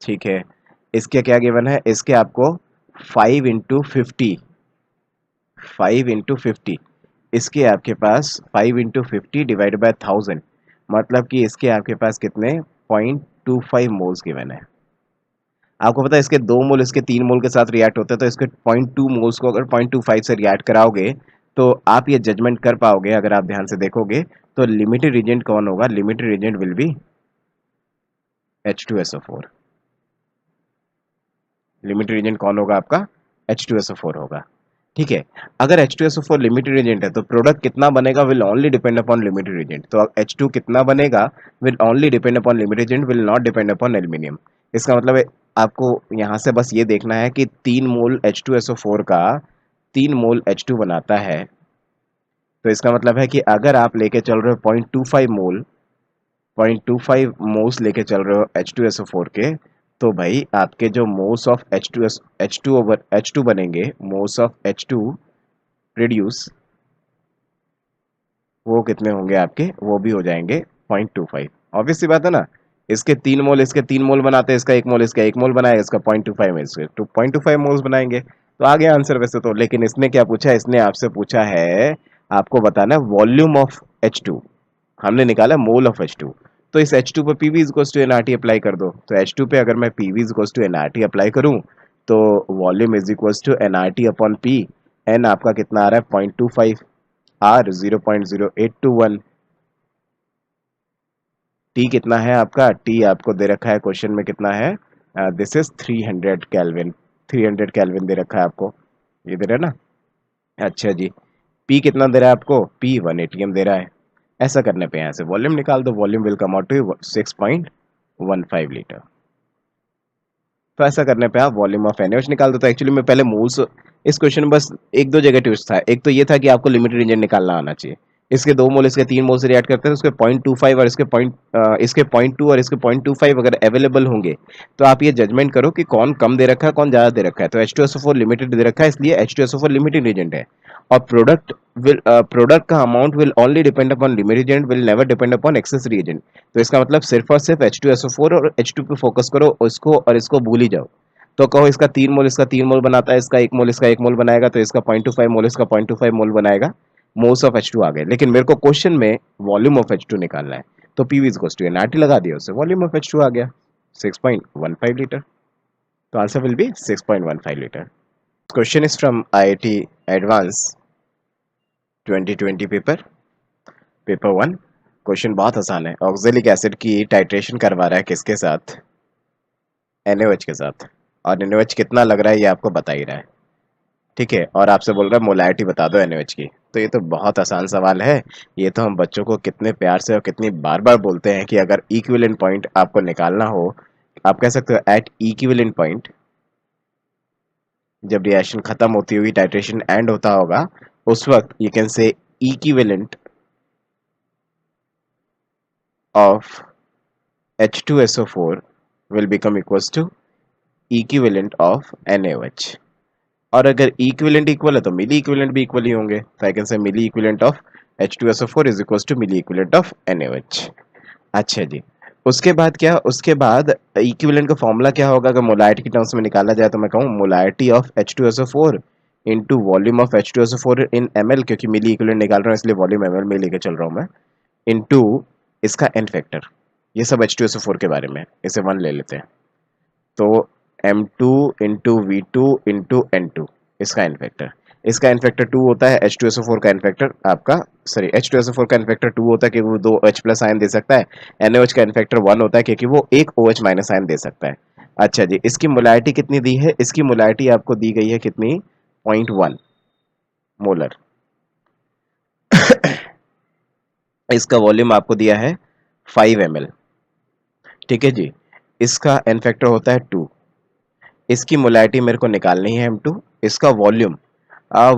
ठीक है, इसके क्या गिवन है? इसके आपको 5 इंटू 50, 5 इंटू 50, इसके आपके पास 5 इंटू 50 डिवाइड बाय 1000, मतलब कि इसके आपके पास कितने 0.25 मोल्स गिवन है। आपको पता है इसके 2 मोल इसके 3 मोल के साथ रिएक्ट होते हैं, तो इसके 0.2 मोल्स को अगर 0.25 से रिएक्ट कराओगे तो आप ये जजमेंट कर पाओगे। अगर आप ध्यान से देखोगे तो लिमिटेड रिएजेंट कौन होगा? Limited reagent will be H2SO4। Limited reagent कौन होगा? आपका H2SO4 होगा। ठीक है। अगर H2SO4 लिमिटेड एजेंट है तो प्रोडक्ट कितना बनेगा will only depend upon limited agent. तो H2 कितना बनेगा will only depend upon limited agent, will not depend upon aluminium. इसका मतलब है आपको यहाँ से बस ये देखना है कि 3 मोल H2SO4 का 3 मोल H2 बनाता है। तो इसका मतलब है कि अगर आप लेके चल रहे हो 0.25 मोल 0.25 मोल्स लेके चल रहे हो H2SO4 के, तो भाई आपके जो moles of H2 over H2 बनेंगे, मोल्स ऑफ H2 रिड्यूस, वो कितने होंगे आपके, वो भी हो जाएंगे 0.25। ऑब्वियस सी बात है ना, इसके 3 मोल इसके 3 मोल बनाते हैं, इसका 1 मोल इसका 1 मोल बनाएगा, इसका 0.25 में इसके 2.25 मोल्स बनाएंगे। तो आ गया आंसर वैसे तो। लेकिन इसने क्या पूछा, इसने आपसे पूछा है, आपको बताना है वॉल्यूम ऑफ H2, हमने निकाला मोल ऑफ H2। तो इस H2 पे PV equals to NRT apply कर दो। तो H2 पे अगर मैं PV equals to NRT apply करूं तो volume is equals to NRT upon P। N आपका कितना आ रहा है 0.25, R 0.0821, T कितना है आपका, T आपको दे रखा है क्वेश्चन में कितना है, दिस इज 300 केल्विन, 300 केल्विन दे रखा है आपको, ये दे रहा है ना। अच्छा जी, P कितना दे रहा है आपको, P 1 ATM दे रहा है। ऐसा करने पे यहाँ से वॉल्यूम निकाल दो, volume will come out to 6.15 litre. तो ऐसा करने पे आप वॉल्यूम ऑफ NaOH निकाल दो। तो एक्चुअली में पहले मोल्स, इस क्वेश्चन में बस एक दो जगह ट्विस्ट था। एक तो ये था कि आपको लिमिटेड रेंज निकालना आना चाहिए, इसके 2 मोल इसके 3 मोल से रिएक्ट करते हैं, तो उसके 0.25 और इसके इसके 0.2 और इसके 0.25 अगर अवेलेबल होंगे तो आप ये जजमेंट करो कि कौन कम दे रखा है कौन ज़्यादा दे रखा है। तो H2SO4 लिमिटेड दे रखा है, इसलिए H2SO4 लिमिटेड एजेंट है। और प्रोडक्ट का amount will only depend upon limited agent, will never depend upon access reagent. तो इसका मतलब सिर्फ और सिर्फ H2SO4 और H2 पे फोकस करो, इसको और इसको भूल ही जाओ। तो कहो इसका 3 मोल इसका 3 मोल बनाता है, इसका 1 मोल इसका 1 मोल बनाएगा, तो इसका 0.25 मोल इसका 0.25 मोल बनाएगा। मोल्स ऑफ H2 आ गए। लेकिन मेरे को क्वेश्चन में वॉल्यूम ऑफ H2 निकालना है, तो PV इक्वल्स टू NRT लगा दिया, उससे वॉल्यूम ऑफ H2 आ गया 6.15 लीटर। तो answer will be 6.15 litre. Question is from IIT advance 2020 paper 1। Question बहुत आसान है। ऑक्जेलिक एसिड की टाइट्रेशन करवा रहा है किसके साथ, NaOH के साथ। और NaOH कितना लग रहा है ये आपको बता ही रहा है, ठीक है। और आपसे बोल रहा है मोलारिटी बता दो NaOH की। तो ये तो बहुत आसान सवाल है। ये तो हम बच्चों को कितने प्यार से और कितनी बार बार बोलते हैं कि अगर इक्विवेलेंट पॉइंट आपको निकालना हो, आप कह सकते हो एट इक्विवेलेंट पॉइंट, जब रिएक्शन खत्म होती होगी, टाइट्रेशन एंड होता होगा, उस वक्त you can say equivalent of H2SO4 will become equals to equivalent of NaOH। और अगर इक्विवेलेंट इक्वल है तो मिली इक्विवेलेंट भी इक्वल ही होंगे। तो I can say milliequivalent of H2SO4 is equals to milliequivalent of NaOH। अच्छा जी, उसके बाद क्या, उसके बाद इक्विवेलेंट का फॉर्मूला क्या होगा, अगर मोलारिटी की टर्म्स में निकाला जाए तो मैं कहूँ molarity of H2SO4 into volume of H2SO4 in ml, क्योंकि मिली इक्विवेलेंट निकाल रहा हूँ इसलिए वॉल्यूम ml में लेके चल रहा हूँ मैं, इनटू इसका n फैक्टर। ये सब H2SO4 के बारे में, इसे 1 ले लेते हैं। तो M2 into V2 into N2, इसका n फैक्टर, इसका n फैक्टर 2 होता है। H2SO4 का n फैक्टर आपका, सॉरी H2SO4 का n फैक्टर 2 होता है क्योंकि वो 2 H प्लस आयन दे सकता है। NaOH का n फैक्टर 1 होता है क्योंकि वो एक OH माइनस आयन दे सकता है। अच्छा जी, इसकी मोलारिटी कितनी दी है, इसकी मोलारिटी आपको दी गई है कितनी, 0.1 मोलर। इसका वॉल्यूम आपको दिया है 5 ml, ठीक है जी। इसका n फैक्टर होता है 2, इसकी मोलारिटी मेरे को निकालनी है M2। इसका वॉल्यूम,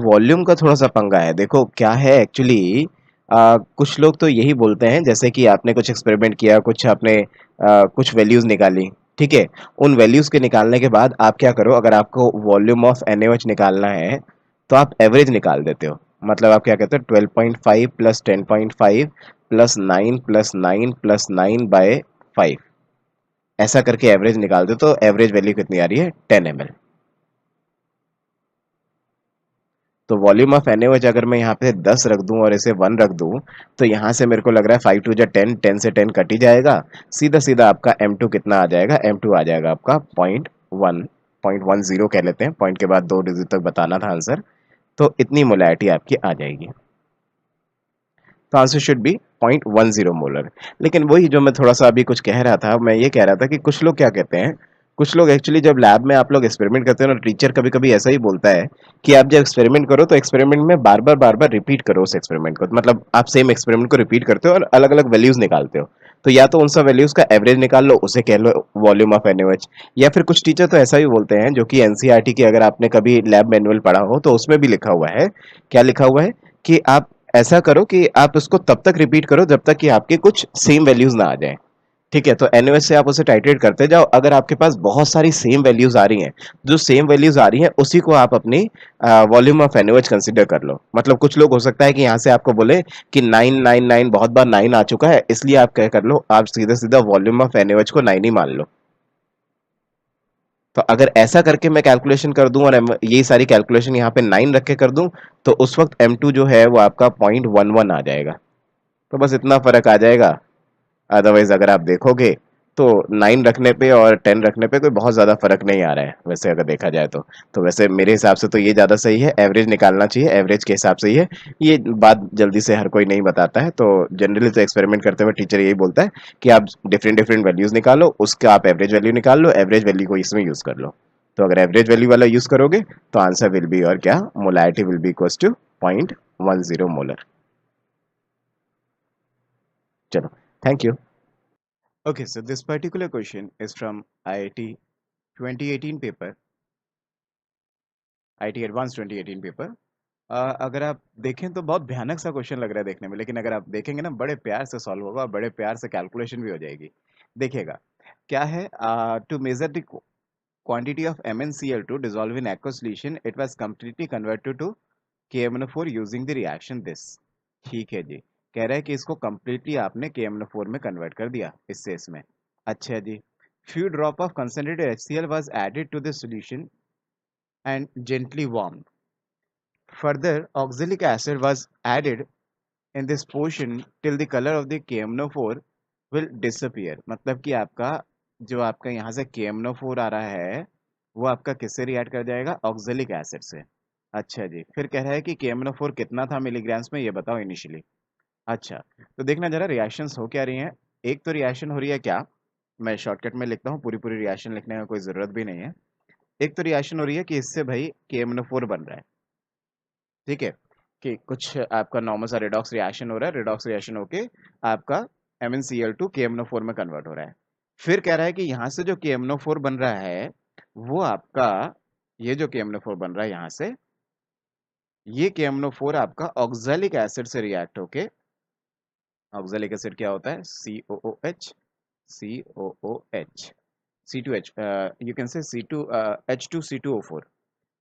वॉल्यूम का थोड़ा सा पंगा है। देखो क्या है एक्चुअली, कुछ लोग तो यही बोलते हैं, जैसे कि आपने कुछ एक्सपेरिमेंट किया, कुछ आपने कुछ वैल्यूज निकाली, ठीक है। उन वैल्यूज के निकालने के बाद आप क्या करो, अगर आपको वॉल्यूम ऑफ NaOH निकालना है तो आप एवरेज निकाल देते हो। मतलब आप क्या कहते हो 12.5 plus 10.5 plus 9 plus 9 plus 9 by 5, ऐसा करके एवरेज निकाल दो। तो एवरेज वैल्यू कितनी आ रही है 10 ml। तो वॉल्यूम ऑफ NaOH अगर मैं यहाँ पे 10 रख दूं और इसे 1 रख दूं, तो यहाँ से मेरे को लग रहा है 5 टू जा 10, 10 से 10 कट ही जाएगा, सीधा सीधा आपका M2 कितना आ जाएगा, M2 आ जाएगा आपका 0.10 कह लेते हैं, पॉइंट के बाद 2 डिजिट तक बताना था आंसर। तो इतनी मोलैरिटी आपकी आ जाएगी। तो आंसर शुड बी 0.10 मोलर। लेकिन वही जो मैं थोड़ा सा अभी कुछ कह रहा था, मैं ये कह रहा था कि कुछ लोग क्या कहते हैं, कुछ लोग एक्चुअली जब लैब में आप लोग एक्सपेरिमेंट करते हो ना, टीचर कभी कभी ऐसा ही बोलता है कि आप जब एक्सपेरिमेंट करो तो एक्सपेरिमेंट में बार बार रिपीट करो उस एक्सपेरिमेंट को, मतलब आप सेम एक्सपेरिमेंट को रिपीट करते हो और अलग अलग वैल्यूज निकालते हो। तो या तो उन सब वैल्यूज का एवरेज निकाल लो, उसे कह लो वॉल्यूम ऑफ NaOH। या फिर कुछ टीचर तो ऐसा भी बोलते हैं, जो कि एनसीईआरटी की अगर आपने कभी लैब मैनुअल पढ़ा हो तो उसमें भी लिखा हुआ है, क्या लिखा हुआ है कि आप ऐसा करो कि आप उसको तब तक रिपीट करो जब तक कि आपके कुछ सेम वैल्यूज ना आ जाए। ठीक है, तो NaOH से आप उसे टाइट्रेट करते जाओ। अगर आपके पास बहुत सारी सेम वैल्यूज आ रही हैं, जो सेम वैल्यूज आ रही हैं उसी को आप अपनी वॉल्यूम ऑफ NaOH कंसिडर कर लो। मतलब कुछ लोग हो सकता है कि यहाँ से आपको बोले कि 999, बहुत बार 9 आ चुका है, इसलिए आप क्या कर लो, आप सीधा सीधा वॉल्यूम ऑफ NaOH को 9 ही मान लो। तो अगर ऐसा करके मैं कैलकुलेशन कर दूं और यही सारी कैलकुलेशन यहाँ पे 9 रख के कर दूं, तो उस वक्त M2 जो है वो आपका 0.11 आ जाएगा। तो बस इतना फर्क आ जाएगा। अदरवाइज अगर आप देखोगे तो 9 रखने पे और 10 रखने पे कोई बहुत ज़्यादा फर्क नहीं आ रहा है वैसे, अगर देखा जाए तो वैसे मेरे हिसाब से तो ये ज़्यादा सही है, एवरेज निकालना चाहिए, एवरेज के हिसाब से ही है। ये बात जल्दी से हर कोई नहीं बताता है, तो जनरली तो एक्सपेरिमेंट करते हुए टीचर यही बोलता है कि आप डिफरेंट डिफरेंट वैल्यूज़ निकालो, उसका आप एवरेज वैल्यू निकाल लो, एवरेज वैल्यू को इसमें यूज़ कर लो। तो अगर एवरेज वैल्यू वाला यूज़ करोगे तो आंसर विल बी, और क्या, molarity will be equals to 0.10 molar. चलो, thank you. Okay, so this particular question is from IIT 2018 paper, IIT Advanced 2018 paper. अगर आप देखें तो बहुत भयानक सा क्वेश्चन लग रहा है देखने में, लेकिन अगर आप देखेंगे ना बड़े प्यार से सॉल्व होगा और बड़े प्यार से कैलकुलेशन भी हो जाएगी। देखिएगा क्या है, to measure the quantity of MnCl2 dissolved in aqueous solution, it was completely converted to KMnO4 using the reaction this। ठीक है जी, कह रहा है कि इसको completely आपने KMnO4 में कन्वर्ट कर दिया इससे इसमें। अच्छा जी, few drop of concentrated HCl was added to the solution and gently warmed। Further oxalic acid was added in this portion till the color of the KMnO4 will disappear। मतलब कि आपका जो आपका यहाँ से KMnO4 आ रहा है वो आपका किससे रिएक्ट कर जाएगा, ऑक्जेलिक एसिड से। अच्छा जी, फिर कह रहा है कि KMnO4 कितना था मिलीग्राम्स में, ये बताओ इनिशियली। अच्छा, तो देखना जरा रिएक्शंस हो क्या रही हैं। एक तो रिएक्शन हो रही है क्या, मैं शॉर्टकट में लिखता हूँ, पूरी पूरी रिएक्शन लिखने में कोई ज़रूरत भी नहीं है। एक तो रिएक्शन हो रही है कि इससे भाई KMnO4 बन रहा है, ठीक है, कि कुछ आपका नॉर्मल सा रिडॉक्स रिएक्शन हो रहा है, रिडॉक्स रिएक्शन होके आपका MnCl2 KMnO4 में कन्वर्ट हो रहा है। फिर कह रहा है कि यहाँ से जो KMnO4 बन रहा है वो आपका, ये जो KMnO4 बन रहा है यहाँ से, ये KMnO4 आपका ऑक्जेलिक एसिड से रिएक्ट होके, ऑक्जेलिक एसिड क्या होता है, COOH, COOH, C2H, you can से C2, H2C2O4।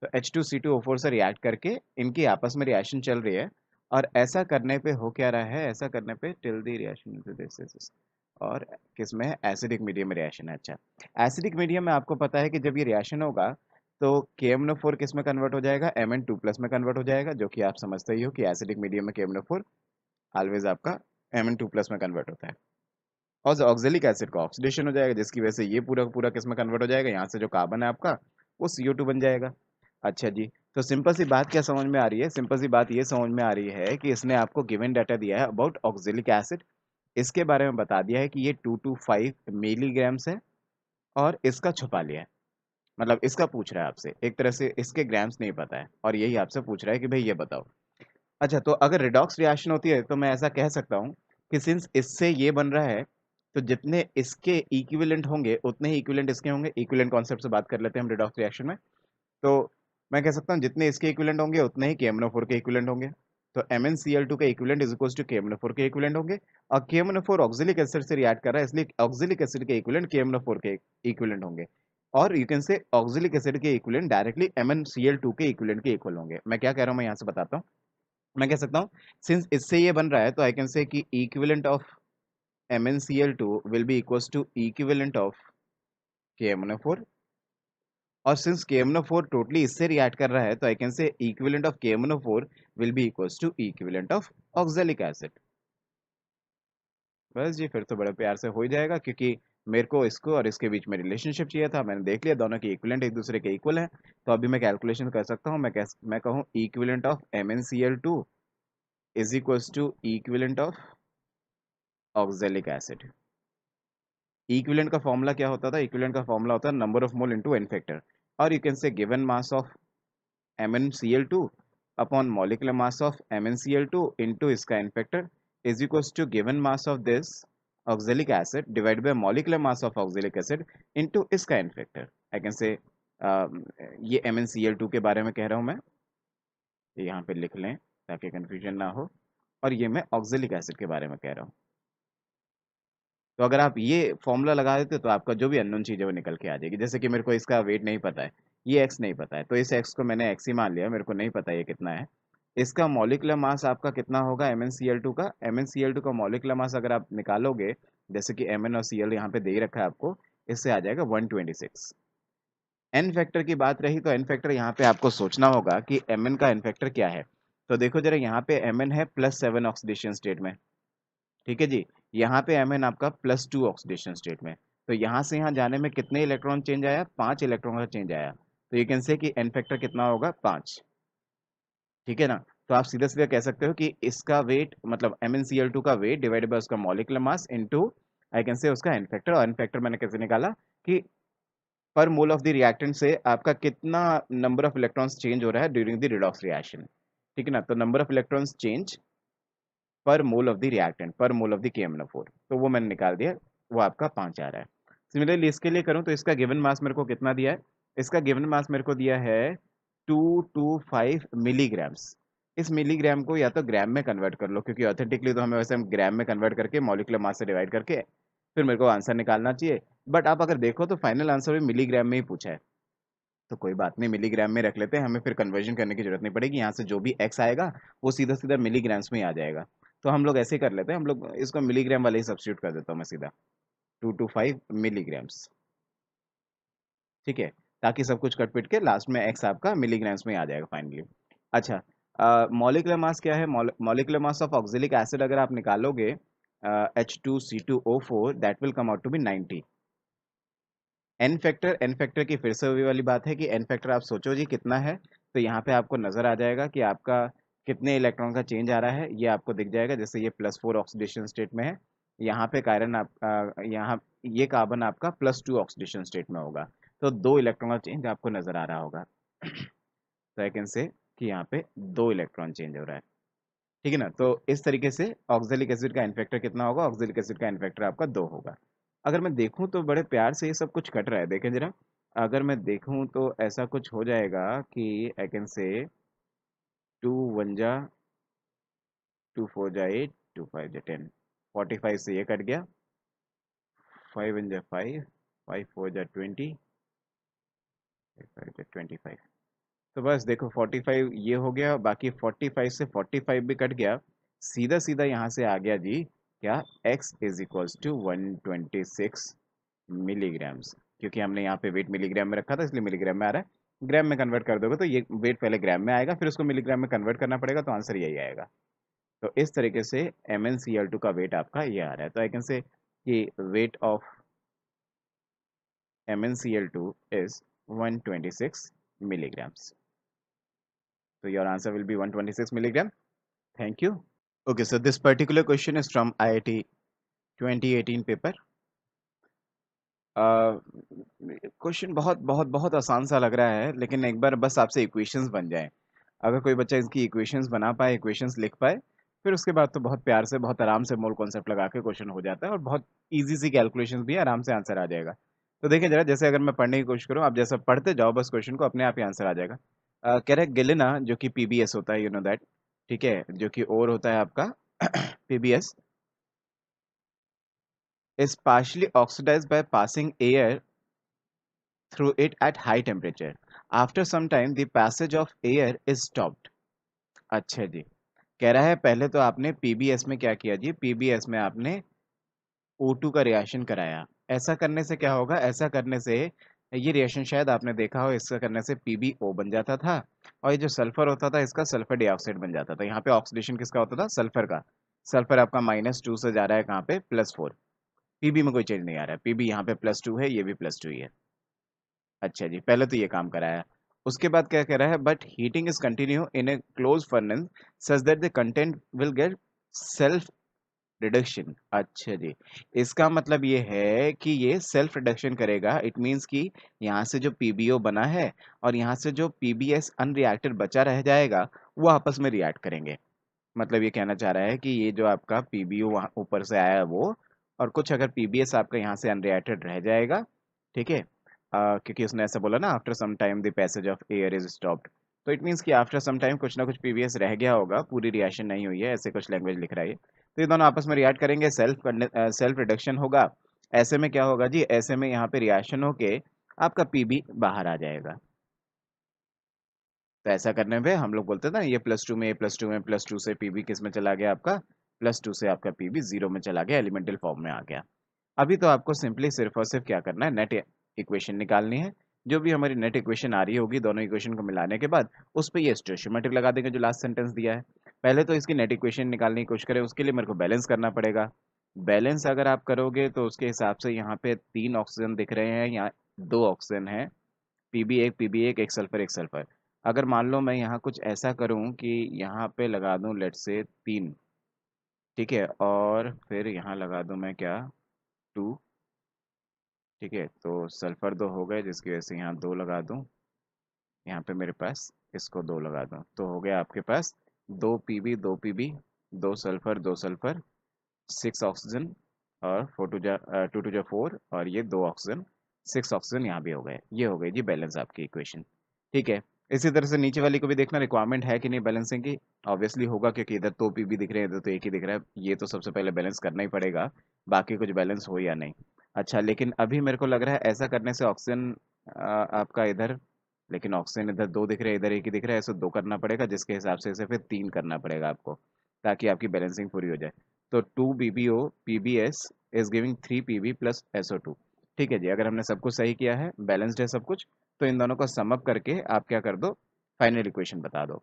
तो H2C2O4 से रिएक्ट करके इनकी आपस में रिएक्शन चल रही है। और ऐसा करने पे हो क्या रहा है, ऐसा करने पे टिल दी रिएक्शन, और किसमें है, एसिडिक मीडियम में रिएक्शन है। अच्छा, एसिडिक मीडियम में आपको पता है कि जब ये रिएक्शन होगा तो KMnO4 किस में कन्वर्ट हो जाएगा, Mn2+ में कन्वर्ट हो जाएगा, जो कि आप समझते ही हो कि एसिडिक मीडियम में KMnO4 ऑलवेज आपका Mn2+ में कन्वर्ट होता है। और ऑक्जेलिक एसिड का ऑक्सीडेशन हो जाएगा, जिसकी वजह से ये पूरा पूरा किस में कन्वर्ट हो जाएगा, यहाँ से जो कार्बन है आपका वो CO2 बन जाएगा। अच्छा जी, तो सिंपल सी बात क्या समझ में आ रही है, सिंपल सी बात ये समझ में आ रही है कि इसने आपको गिवन डाटा दिया है अबाउट ऑक्जेलिक एसिड, इसके बारे में बता दिया है कि ये 2 to 5 मिलीग्राम्स है, और इसका छुपा लिया है। मतलब इसका पूछ रहा है आपसे, एक तरह से इसके ग्राम्स नहीं पता है और यही आपसे पूछ रहा है कि भाई ये बताओ। अच्छा, तो अगर रिडॉक्स रिएक्शन होती है तो मैं ऐसा कह सकता हूँ कि सिंस इससे ये बन रहा है तो जितने इसके इक्विवेलेंट होंगे उतने ही इक्विवेलेंट इसके होंगे। इक्विवेलेंट कॉन्सेप्ट से बात कर लेते हैं हम रिडॉक्स रिएक्शन में। तो मैं कह सकता हूँ जितने इसके इक्विवेलेंट होंगे उतने ही KMnO4 के इक्विवेलेंट होंगे। तो MnCl2 का equivalent is equals to KMnO4 के इक्विवेलेंट होंगे। और KMnO4 ऑक्जेलिक एसिड से रिएक्ट कर रहा है, इसलिए ऑक्जेलिक एसिड के इक्विवेलेंट KMnO4 के इक्विवेलेंट होंगे। और यू कैन से ऑक्जेलिक एसिड के इक्विवेलेंट डायरेक्टली MnCl2 के इक्विवेलेंट के इक्वल होंगे। मैं क्या कह रहा हूँ, मैं यहाँ से बताता हूँ। मैं कह सकता हूँ सिंस इससे ये बन रहा है तो आई कैन से कि equivalent of MnCl2 will be equals to equivalent of KMnO4। और सिंस KMnO4 टोटली इससे रिएक्ट कर रहा है तो I can say equivalent of KMnO4 will be equals to equivalent of oxalic acid. बस जी, फिर तो बड़े प्यार से हो ही जाएगा, क्योंकि मेरे को इसको और इसके बीच में रिलेशनशिप चाहिए था, मैंने देख लिया दोनों के इक्विवेलेंट एक दूसरे के इक्वल हैं। तो अभी मैं कैलकुलेशन कर सकता हूँ, मैं कहूँ equivalent of MnCl2 is equals to equivalent of oxalic acid. Equivalent का फॉर्मूला क्या होता था? इक्विवेलेंट का फॉर्मूला होता है number of mole into N factor, और you can say given mass of MnCl2 upon molecular mass of MnCl2 into इसका n factor is equals to given mass of this oxalic acid divided by molecular mass of oxalic acid into इसका n factor. I can say ये MnCl2 के बारे में कह रहा हूँ मैं, यहाँ पे लिख लें ताकि कंफ्यूजन ना हो, और ये मैं ऑक्जेलिक एसिड के बारे में कह रहा हूँ। तो अगर आप ये फॉर्मूला लगा देते तो आपका जो भी अननोन चीज़ है वो निकल के आ जाएगी। जैसे कि मेरे को इसका वेट नहीं पता है, ये एक्स नहीं पता है, तो इस एक्स को मैंने एक्स ही मान लिया, मेरे को नहीं पता ये कितना है। इसका मॉलिक्यूलर मास आपका कितना होगा MnCl2 का? MnCl2 का मॉलिक्यूलर मास अगर आप निकालोगे, जैसे कि Mn और Cl यहाँ पे दे ही रखा है आपको, इससे आ जाएगा 126। एन फैक्टर की बात रही तो एन फैक्टर यहाँ पे आपको सोचना होगा कि Mn का एन फैक्टर क्या है। तो देखो जरा, यहाँ पे Mn है +7 ऑक्सीडेशन स्टेट में, ठीक है जी। यहाँ पे Mn आपका +2 ऑक्सीडेशन स्टेट में, तो यहाँ से यहाँ जाने में कितने इलेक्ट्रॉन चेंज आया? 5 इलेक्ट्रॉन का चेंज आया। तो ये कैन से कि एन फैक्टर कितना होगा? 5, ठीक है ना। तो आप सीधा सीधा कह सकते हो कि इसका वेट मतलब MnCl2 का वेट डिवाइडेड बाय उसका molecular mass into I can से उसका एन फैक्टर। और एन फैक्टर मैंने कैसे निकाला कि पर मोल ऑफ द रिएक्टेंट से आपका कितना नंबर ऑफ इलेक्ट्रॉन्स चेंज हो रहा है ड्यूरिंग द रिडॉक्स रिएक्शन, ठीक है ना। तो नंबर ऑफ इलेक्ट्रॉन्स चेंज पर मोल ऑफ द रिएक्टेंट पर मोल ऑफ द KMnO4, तो वो मैंने निकाल दिया, वो आपका 5 आ रहा है। सिमिलरली इसके लिए करूं तो इसका गिवन मास मेरे को कितना दिया है? इसका गिवन मास मेरे को दिया है 225 मिलीग्राम्स। इस मिलीग्राम को या तो ग्राम में कन्वर्ट कर लो, क्योंकि ऑथेंटिकली तो हमें वैसे हम ग्राम में कन्वर्ट करके मॉलिक्यूलर मास से डिवाइड करके फिर मेरे को आंसर निकालना चाहिए। बट आप अगर देखो तो फाइनल आंसर भी मिलीग्राम में ही पूछा है, तो कोई बात नहीं, मिलीग्राम में रख लेते हैं, हमें फिर कन्वर्जन करने की जरूरत नहीं पड़ेगी। यहाँ से जो भी एक्स आएगा वो सीधा सीधा मिलीग्राम्स में ही आ जाएगा। तो हम लोग ऐसे ही कर लेते हैं, हम लोग इसको मिलीग्राम वाले ही सब्स्टिट्यूट कर देता हूँ मैं सीधा, 225 मिलीग्राम्स, ठीक है, ताकि सब कुछ कट पिट के लास्ट में एक्स आपका मिलीग्राम्स में आ जाएगा फाइनली। अच्छा, मॉलिक्यूलर मास क्या है? Molecular mass of oxalic acid अगर आप निकालोगे H2C2O4 that will come out to be 90। N factor की फिर से वही वाली बात है कि एन फैक्टर आप सोचो जी कितना है, तो यहाँ पे आपको नजर आ जाएगा कि आपका कितने इलेक्ट्रॉन का चेंज आ रहा है, ये आपको दिख जाएगा। जैसे ये +4 ऑक्सीडेशन स्टेट में है, यहाँ पे कार्बन आप यहाँ ये कार्बन आपका +2 ऑक्सीडेशन स्टेट में होगा, तो 2 इलेक्ट्रॉन का चेंज आपको नजर आ रहा होगा। तो आई कैन से कि यहाँ पे 2 इलेक्ट्रॉन चेंज हो रहा है, ठीक है ना। तो इस तरीके से ऑक्जेलिक एसिड का एन फैक्टर कितना होगा? ऑक्जेलिक एसिड का एन फैक्टर आपका 2 होगा। अगर मैं देखूं तो बड़े प्यार से ये सब कुछ कट रहा है, देखें जरा। अगर मैं देखूं तो ऐसा कुछ हो जाएगा कि आई कैन से 2 1 जा 2 4 जा 8 2 5 जा 10, 45 से ये कट गया, 5 1 जा 5 5 4 जा 20 5 जा 25। तो बस देखो 45 ये हो गया, बाकी 45 से 45 भी कट गया, सीधा सीधा यहाँ से आ गया जी क्या? x is equals to 126 milligrams, क्योंकि हमने यहाँ पे वेट मिलीग्राम में रखा था इसलिए मिलीग्राम में आ रहा है। ग्राम में कन्वर्ट कर दोगे तो ये वेट पहले ग्राम में आएगा, फिर उसको मिलीग्राम में कन्वर्ट करना पड़ेगा, तो आंसर यही आएगा। तो इस तरीके से MnCl2 का वेट आपका ये आ रहा है। तो आई कैन से कि weight of MnCl2 is 126 milligrams. So your answer will be 126 milligram. Thank you. Okay, so this particular question is from IIT 2018 paper. Question बहुत बहुत बहुत आसान सा लग रहा है, लेकिन एक बार बस आपसे इक्वेशंस बन जाए, अगर कोई बच्चा इसकी इक्वेशंस बना पाए, इक्वेशंस लिख पाए, फिर उसके बाद तो बहुत प्यार से बहुत आराम से मोल कॉन्सेप्ट लगा के क्वेश्चन हो जाता है, और बहुत इजी सी कैलकुलेशंस भी आराम से आंसर आ जाएगा। तो देखिए जरा, जैसे अगर मैं पढ़ने की कोशिश करूँ, आप जैसा पढ़ते जाओ बस क्वेश्चन को, अपने आप ही आंसर आ जाएगा। कह रहे गिलिना जो कि PBS होता है, यू नो दैट, ठीक है, जो कि और होता है आपका PBS is partially oxidized by passing air through it at high temperature. After some time, the passage of air is stopped. अच्छा जी, कह रहा है पहले तो आपने PBS में क्या किया जी? PBS में आपने O2 का रिएक्शन कराया। ऐसा करने से क्या होगा? ऐसा करने से ये रिएक्शन शायद आपने देखा हो, इसका करने से PbO बन जाता था, और ये जो सल्फर होता था इसका सल्फर डाइऑक्साइड बन जाता था। यहाँ पे ऑक्सीडेशन किसका होता था? सल्फर का। सल्फर आपका -2 से जा रहा है कहाँ पे? +4। पीबी में कोई चेंज नहीं आ रहा है, पीबी यहाँ पे +2 है, ये भी +2 ही है। अच्छा जी, पहले तो ये काम कराया। उसके बाद क्या कह रहा है? But heating is continue in A close furnace such that the content will get self reduction, अच्छा जी। इसका मतलब ये है कि ये सेल्फ रिडक्शन करेगा। इट मीन्स कि यहाँ से जो पीबीओ बना है और यहाँ से जो पीबीएस अनरिएक्टेड बचा रह जाएगा, वो आपस में रिएक्ट करेंगे। मतलब ये कहना चाह रहा है कि ये जो आपका पीबीओ वहाँ ऊपर से आया है वो, और कुछ अगर पीबीएस आपका यहाँ से अनरिएक्टेड रह जाएगा, ठीक है, क्योंकि उसने ऐसा बोला ना, after some time the passage of air is stopped, तो इट मीन्स कि आफ्टर सम टाइम कुछ ना कुछ पीबीएस रह गया होगा, पूरी रिएक्शन नहीं हुई है, ऐसे कुछ लैंग्वेज लिख रहा है ये। तो ये दोनों आपस में रिएक्ट करेंगे, सेल्फ रिडक्शन होगा। ऐसे में क्या होगा जी, ऐसे में यहाँ पे रिएक्शन होके आपका पीबी बाहर आ जाएगा। तो ऐसा करने पे हम लोग बोलते थे ना, ये +2 में, +2 में, +2 से पीबी किस में चला गया आपका, +2 से आपका पीबी 0 में चला गया, एलिमेंटल फॉर्म में आ गया। अभी तो आपको सिंपली सिर्फ और सिर्फ क्या करना है, नेट इक्वेशन निकालनी है। जो भी हमारी नेट इक्वेशन आ रही होगी, दोनों इक्वेशन को मिलाने के बाद उस पर ये स्टोइचियोमेट्रिक लगा देंगे जो लास्ट सेंटेंस दिया है। पहले तो इसकी नेट इक्वेशन निकालने की कोशिश करें, उसके लिए मेरे को बैलेंस करना पड़ेगा। बैलेंस अगर आप करोगे तो उसके हिसाब से यहाँ पे 3 ऑक्सीजन दिख रहे हैं, यहाँ 2 ऑक्सीजन है, पीबी एक, एक सल्फर, एक सल्फर। अगर मान लो मैं यहाँ कुछ ऐसा करूँ कि यहाँ पे लगा दूँ लेट से 3, ठीक है, और फिर यहाँ लगा दूँ मैं क्या, 2, ठीक है, तो सल्फर 2 हो गए, जिसकी वजह से यहाँ 2 लगा दूँ, यहाँ पे मेरे पास इसको 2 लगा दूँ, तो हो गया आपके पास 2 पीबी, 2 सल्फर, 6 ऑक्सीजन, और 2 टू जा 4, और ये 2 ऑक्सीजन, 6 ऑक्सीजन यहाँ भी हो गए। ये हो गई जी बैलेंस आपकी इक्वेशन, ठीक है। इसी तरह से नीचे वाली को भी देखना रिक्वायरमेंट है कि नहीं बैलेंसिंग की, ऑब्वियसली होगा, क्योंकि इधर 2 पीबी दिख रहे हैं, इधर तो एक ही दिख रहा है, ये तो सबसे पहले बैलेंस करना ही पड़ेगा, बाकी कुछ बैलेंस हो या नहीं। अच्छा, लेकिन अभी मेरे को लग रहा है ऐसा करने से ऑक्सीजन आपका इधर, लेकिन ऑक्सीजन इधर 2 दिख रहे हैं, इधर एक ही दिख रहा है, ऐसे 2 करना पड़ेगा, जिसके हिसाब से इसे फिर 3 करना पड़ेगा आपको, ताकि आपकी बैलेंसिंग पूरी हो जाए। तो 2 PbO PbS is giving 3 Pb plus SO2, ठीक है जी। अगर हमने सब कुछ सही किया है, बैलेंस्ड है सब कुछ, तो इन दोनों को सम अप करके आप क्या कर दो, फाइनल इक्वेशन बता दो।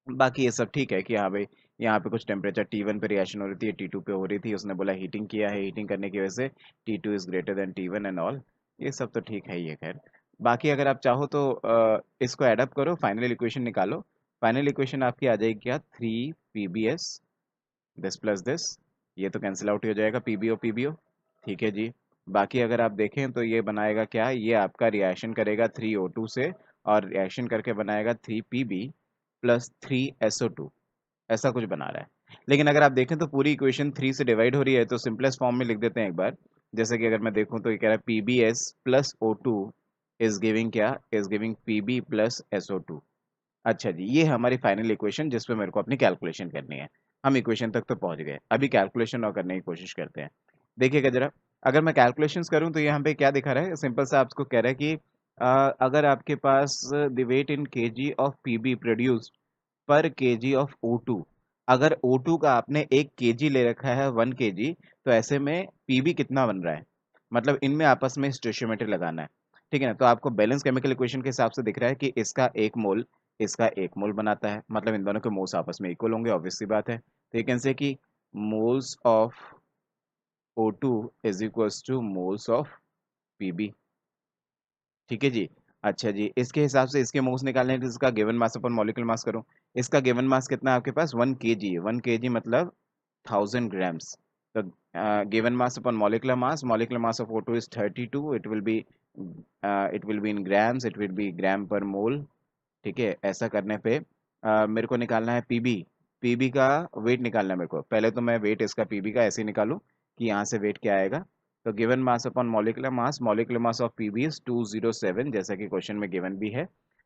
बाकी ये सब ठीक है कि हाँ भाई, यहाँ पे कुछ टेम्परेचर T1 पे रिएक्शन हो रही थी, T2 पे हो रही थी, उसने बोला हीटिंग किया है, हीटिंग करने की वजह से T2 is greater than T1 and all, ये सब तो ठीक है ही है। खैर, बाकी अगर आप चाहो तो इसको एडअप करो, फाइनल इक्वेशन निकालो। फाइनल इक्वेशन आपकी आ जाएगी क्या, 3 PbS दिस प्लस दिस, ये तो कैंसिल आउट हो जाएगा, पीबीओ, ठीक है जी। बाकी अगर आप देखें तो ये बनाएगा क्या, ये आपका रिएक्शन करेगा 3O2 से, और रिएक्शन करके बनाएगा 3 PB प्लस 3 SO2, ऐसा कुछ बना रहा है। लेकिन अगर आप देखें तो पूरी इक्वेशन 3 से डिवाइड हो रही है, तो सिंपलेस्ट फॉर्म में लिख देते हैं एक बार। जैसे कि अगर मैं देखूं तो ये कह रहा है PbS plus O2 is giving क्या, is giving PB plus SO2। अच्छा जी, ये है हमारी फाइनल इक्वेशन, जिस पे मेरे को अपनी कैलकुलेशन करनी है। हम इक्वेशन तक तो पहुंच गए, अभी कैलकुलेशन और करने की कोशिश करते हैं। देखिएगा जरा, अगर मैं कैलकुलेशंस करूं तो यहाँ पे क्या दिखा रहा है, सिंपल सा आपको कह रहा है कि अगर आपके पास the weight in KG of PB produced per KG of O2, अगर O2 का आपने 1 kg ले रखा है, 1 kg, तो ऐसे में पीबी कितना बन रहा है, मतलब इनमें आपस में स्टोइचियोमेट्री लगाना है, ठीक है ना। तो आपको बैलेंस केमिकल इक्वेशन के हिसाब से दिख रहा है कि इसका 1 मोल, इसका 1 मोल बनाता है, मतलब इन दोनों के मोल्स आपस में इक्वल होंगे, ऑब्वियस सी बात है। तो ये कैन से कि moles of O2 is equals to moles of Pb, ठीक है जी। अच्छा जी, इसके हिसाब से इसके मोल्स निकालने के, इसका गिवन मास अपन मॉलिक्यूलर मास करूं, इसका गिवन मास कितना है आपके पास, 1 kg है, 1 kg मतलब 1000 ग्राम्स। तो given mass upon molecular mass of O2 is 32, it will be in grams, it will be gram per mole, ठीक है। ऐसा करने पे मेरे को निकालना है पीबी, पीबी का वेट निकालना है मेरे को। पहले तो मैं वेट इसका पीबी का ऐसे ही निकालूं कि यहाँ से वेट क्या आएगा, तो given mass upon molecular mass of Pb is 207, जैसा कि क्वेश्चन में गिवन भी है,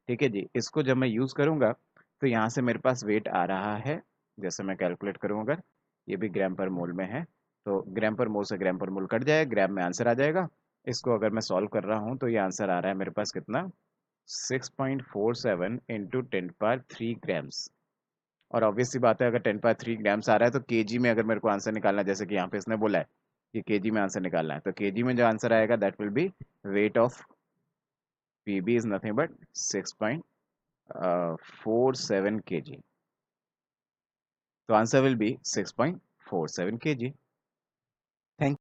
ठीक है जी। इसको जब मैं यूज़ करूंगा तो यहाँ से मेरे पास वेट आ रहा है, जैसे मैं कैलकुलेट करूँ अगर, ये भी ग्राम पर मोल में है, तो ग्राम पर मोल से ग्राम पर मोल कट जाएगा, ग्राम में आंसर आ जाएगा। इसको अगर मैं सॉल्व कर रहा हूँ तो ये आंसर आ रहा है मेरे पास कितना, 6.47 इंटू 10⁻³ और ऑब्वियस सी बात है, अगर 10⁻³ आ रहा है तो केजी में अगर मेरे को आंसर निकालना है, जैसे कि यहाँ पे इसने बोला है कि केजी में आंसर निकालना है, तो केजी में जो आंसर आएगा that will be weight of Pb is nothing but 6.47 kg, so answer will be 6.47 kg. Thank you.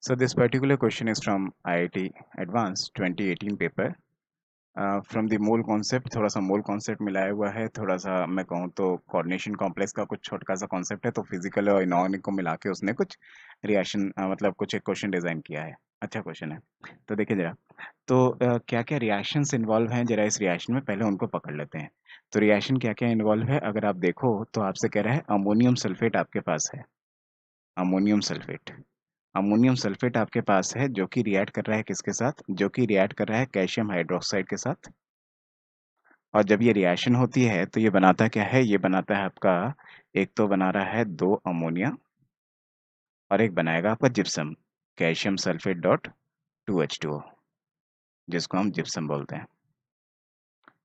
So this particular question is from IIT Advanced 2018 paper. From the mole concept, थोड़ा सा mole concept मिलाया हुआ है, थोड़ा सा मैं कहूँ तो कोऑर्डिनेशन कॉम्प्लेक्स का कुछ छोटा सा कॉन्सेप्ट है, तो फिजिकल और इनऑर्गेनिक को मिला के उसने कुछ रिएक्शन मतलब कुछ एक क्वेश्चन डिजाइन किया है। अच्छा क्वेश्चन है। तो देखिए जरा, तो क्या क्या रिएक्शंस इन्वॉल्व हैं, जरा इस रिएक्शन में पहले उनको पकड़ लेते हैं। तो रिएक्शन क्या क्या इन्वॉल्व है, अगर आप देखो तो आपसे कह रहा है अमोनियम सल्फेट आपके पास है। अमोनियम सल्फेट, अमोनियम सल्फेट आपके पास है जो कि रिएक्ट कर रहा है किसके साथ, जो कि रिएक्ट कर रहा है कैल्शियम हाइड्रोक्साइड के साथ। और जब ये रिएक्शन होती है तो ये बनाता क्या है, ये बनाता है आपका, एक तो बना रहा है दो अमोनिया और एक बनाएगा आपका gypsum, calcium sulphate dot 2H2O, जिसको हम जिप्सम बोलते हैं।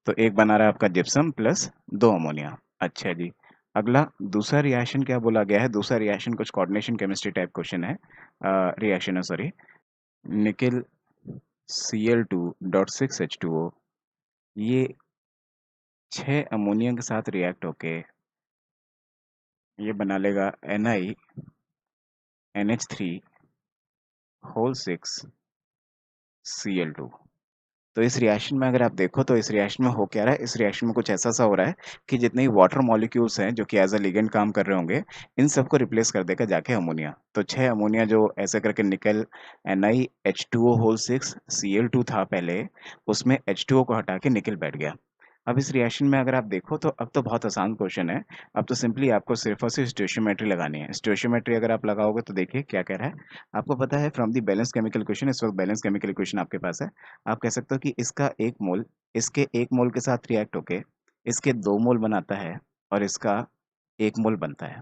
तो एक बना रहा है आपका जिप्सम प्लस दो अमोनिया। अच्छा जी, अगला दूसरा रिएक्शन क्या बोला गया है, दूसरा रिएक्शन कुछ कोऑर्डिनेशन केमिस्ट्री टाइप क्वेश्चन है, रिएक्शन है सॉरी, निकेल Cl2.6H2O, ये 6 अमोनिया के साथ रिएक्ट होके ये बना लेगा NiNH3 होल 6Cl2। तो इस रिएक्शन में अगर आप देखो तो इस रिएक्शन में हो क्या रहा है, इस रिएक्शन में कुछ ऐसा सा हो रहा है कि जितने ही वाटर मॉलिक्यूल्स हैं जो कि एज अ लिगेंड काम कर रहे होंगे, इन सबको रिप्लेस कर देगा जाके अमोनिया। तो 6 अमोनिया जो ऐसे करके निकल NiH2O होल 6Cl2 था पहले, उसमें H2O को हटा के निकल बैठ गया। अब इस रिएक्शन में अगर आप देखो तो अब तो बहुत आसान क्वेश्चन है। अब तो सिंपली आपको सिर्फ और सिर्फ स्टोइशियोमेट्री लगानी है। स्टोइशियोमेट्री अगर आप लगाओगे तो देखिए क्या कह रहा है, आपको पता है from the balance chemical equation, इस वक्त बैलेंस केमिकल इक्वेशन आपके पास है। आप कह सकते हो कि इसका एक मोल इसके एक मोल के साथ रिएक्ट होके इसके दो मोल बनाता है और इसका एक मोल बनता है।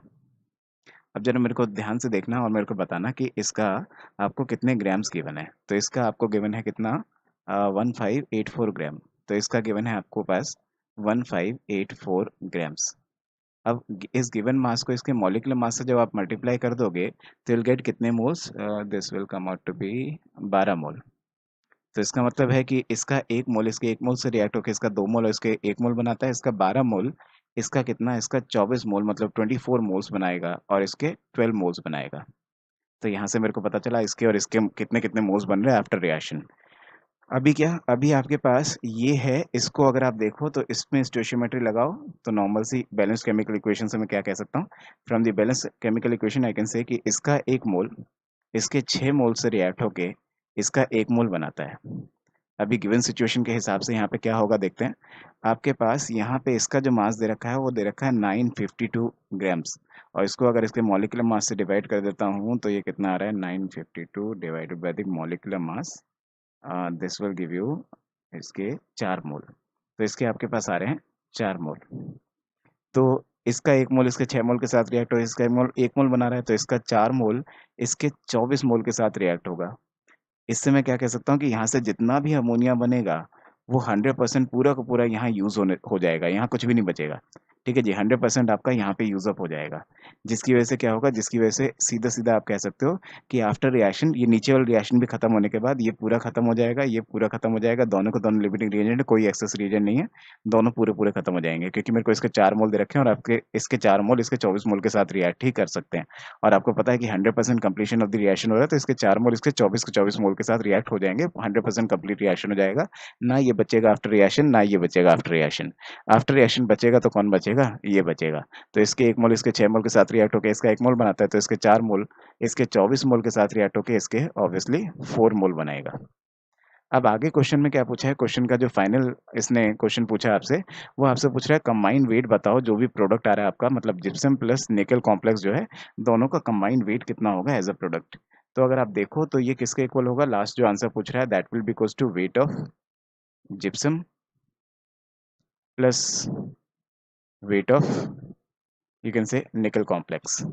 अब जरा मेरे को ध्यान से देखना और मेरे को बताना कि इसका आपको कितने ग्राम्स गिवन है। तो इसका आपको गिवन है कितना, 1584 ग्राम। तो इसका गिवन है आपको पास 1584 ग्राम्स। अब इस गिवन मास को इसके मॉलिक्यूलर मास से जब आप मल्टीप्लाई कर दोगे तो विल गेट कितने moles, this will come out to be 12 mole. तो इसका मतलब है कि इसका एक मोल इसके एक मोल से रिएक्ट होकर इसका दो मोल और इसके एक मोल बनाता है, इसका 12 मोल, इसका कितना, इसका 24 मोल मतलब 24 मोल्स बनाएगा और इसके 12 मोल्स बनाएगा। तो यहाँ से मेरे को पता चला इसके और इसके कितने कितने मोल्स बन रहे हैं आफ्टर रिएक्शन। अभी क्या, अभी आपके पास ये है, इसको अगर आप देखो तो इसमें स्टोइशियोमेट्री लगाओ तो नॉर्मल सी बैलेंस केमिकल इक्वेशन से मैं क्या कह सकता हूँ, from the balance chemical equation I can say कि इसका एक मोल इसके 6 मोल से रिएक्ट होके इसका एक मोल बनाता है। अभी गिवन सिचुएशन के हिसाब से यहाँ पे क्या होगा देखते हैं। आपके पास यहाँ पे इसका जो मास दे रखा है वो दे रखा है 952 ग्राम्स, और इसको अगर इसके मॉलिक्यूलर मास से डिवाइड कर देता हूँ तो ये कितना आ रहा है, 952 divided by the molecular mass, this will give you इसके 4 मोल। तो इसके आपके पास आ रहे हैं 4 मोल। तो इसका एक मोल इसके 6 मोल के साथ रिएक्ट हो, इसका एक मोल बना रहा है तो इसका 4 मोल इसके 24 मोल के साथ रिएक्ट होगा। इससे मैं क्या कह सकता हूँ कि यहाँ से जितना भी अमोनिया बनेगा वो 100% पूरा का पूरा यहाँ यूज होने हो जाएगा, यहाँ कुछ भी नहीं बचेगा। ठीक है जी, 100% आपका यहाँ पे यूज अप हो जाएगा, जिसकी वजह से क्या होगा, जिसकी वजह से सीधा सीधा आप कह सकते हो कि आफ्टर रिएक्शन ये नीचे वाला रिएक्शन भी खत्म होने के बाद ये पूरा खत्म हो जाएगा, ये पूरा खत्म हो जाएगा, दोनों को दोनों लिमिटिंग रिएजेंट है, कोई एक्सेस रिएजेंट नहीं है, दोनों पूरे पूरे खत्म हो जाएंगे, क्योंकि मेरे को इसके 4 मोल दे रखे हैं और आपके इसके 4 मोल इसके 24 मोल के साथ रिएक्ट ही कर सकते हैं। और आपको पता है कि 100% कंप्लीशन ऑफ द रिएक्शन हो रहा है, तो इसके 4 मोल इसके 24 के 24 मोल के साथ रिएक्ट हो जाएंगे, 100% कंप्लीट रिएक्शन हो जाएगा। ना ये बचेगा आफ्टर रिएक्शन, ना ये बचेगा आफ्टर रिएक्शन। आफ्टर रिएक्शन बचेगा तो कौन बचेगा, ये बचेगा। तो इसके एक मोल इसके 6 मोल के साथ रिएक्ट होकर इसका एक मोल बनाता है, तो इसके 4 मोल इसके 24 मोल के साथ रिएक्ट होकर इसके ऑब्वियसली 4 मोल बनाएगा। अब आगे क्वेश्चन में क्या पूछा है, क्वेश्चन का जो फाइनल इसने क्वेश्चन पूछा आपसे, वो आपसे पूछ रहा है कंबाइंड वेट बताओ, जो भी प्रोडक्ट आ रहा है आपका, मतलब जिप्सम प्लस निकल कॉम्प्लेक्स जो है, दोनों का कंबाइंड वेट कितना होगा एज अ प्रोडक्ट। तो अगर आप देखो तो ये किसके इक्वल होगा, लास्ट जो आंसर पूछ रहा है that will be equals to weight of gypsum plus weight of you can say nickel complex.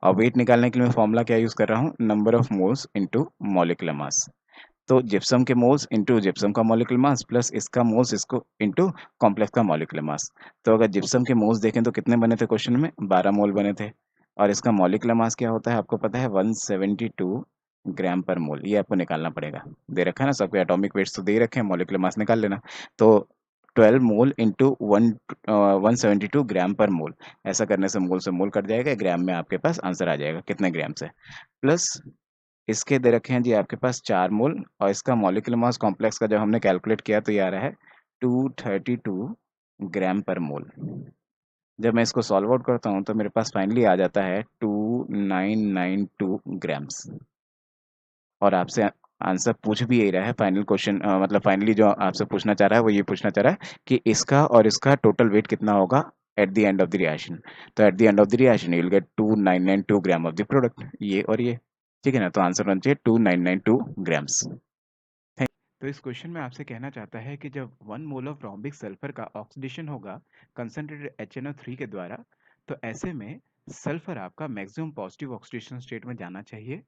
और वेट निकालने के लिए मैं फॉर्मूला क्या यूज कर रहा हूँ, number of moles into molecular mass. तो जिप्सम के मोल्स इनटू जिप्सम का मॉलिक्यूलर मास प्लस इसका मोल्स इसको इनटू कॉम्प्लेक्स का मॉलिक्यूलर मास। तो अगर जिप्सम के मोल्स देखें तो कितने बने थे क्वेश्चन में, 12 मोल बने थे, और इसका मॉलिक्यूलर मास क्या होता है आपको पता है, 172 ग्राम पर मोल। ये आपको निकालना पड़ेगा, दे रखा है ना सबके एटॉमिक वेट्स तो दे ही रखे हैं, मॉलिक्यूलर मास निकाल लेना। तो 12 मोल इंटू 172 ग्राम पर मोल, ऐसा करने से मोल कट जाएगा, ग्राम में आपके पास आंसर आ जाएगा कितने ग्राम से, प्लस इसके दे रखे हैं जी आपके पास 4 मोल और इसका मॉलिक्यूलर मास कॉम्प्लेक्स का जब हमने कैलकुलेट किया तो ये आ रहा है 232 ग्राम पर मोल। जब मैं इसको सॉल्व आउट करता हूँ तो मेरे पास फाइनली आ जाता है 2992 ग्राम्स। और आपसे आंसर पूछ भी यही रहा है फाइनल क्वेश्चन, मतलब फाइनली जो आपसे पूछना चाह रहा है वो ये पूछना चाह रहा है कि इसका और इसका टोटल वेट कितना होगा at the end of the reaction. तो at the end of the reaction you will get 2992 gram of the product, ये और ये, ठीक है ना। तो आंसर होना चाहिए 2992 ग्राम्स। तो इस क्वेश्चन में आपसे कहना चाहता है कि जब 1 मोल ऑफ रोम्बिक सल्फर का ऑक्सीडेशन होगा कंसंट्रेटेड HNO3 के द्वारा, तो ऐसे में सल्फर आपका मैक्सिमम पॉजिटिव ऑक्सीडेशन स्टेट में जाना चाहिए,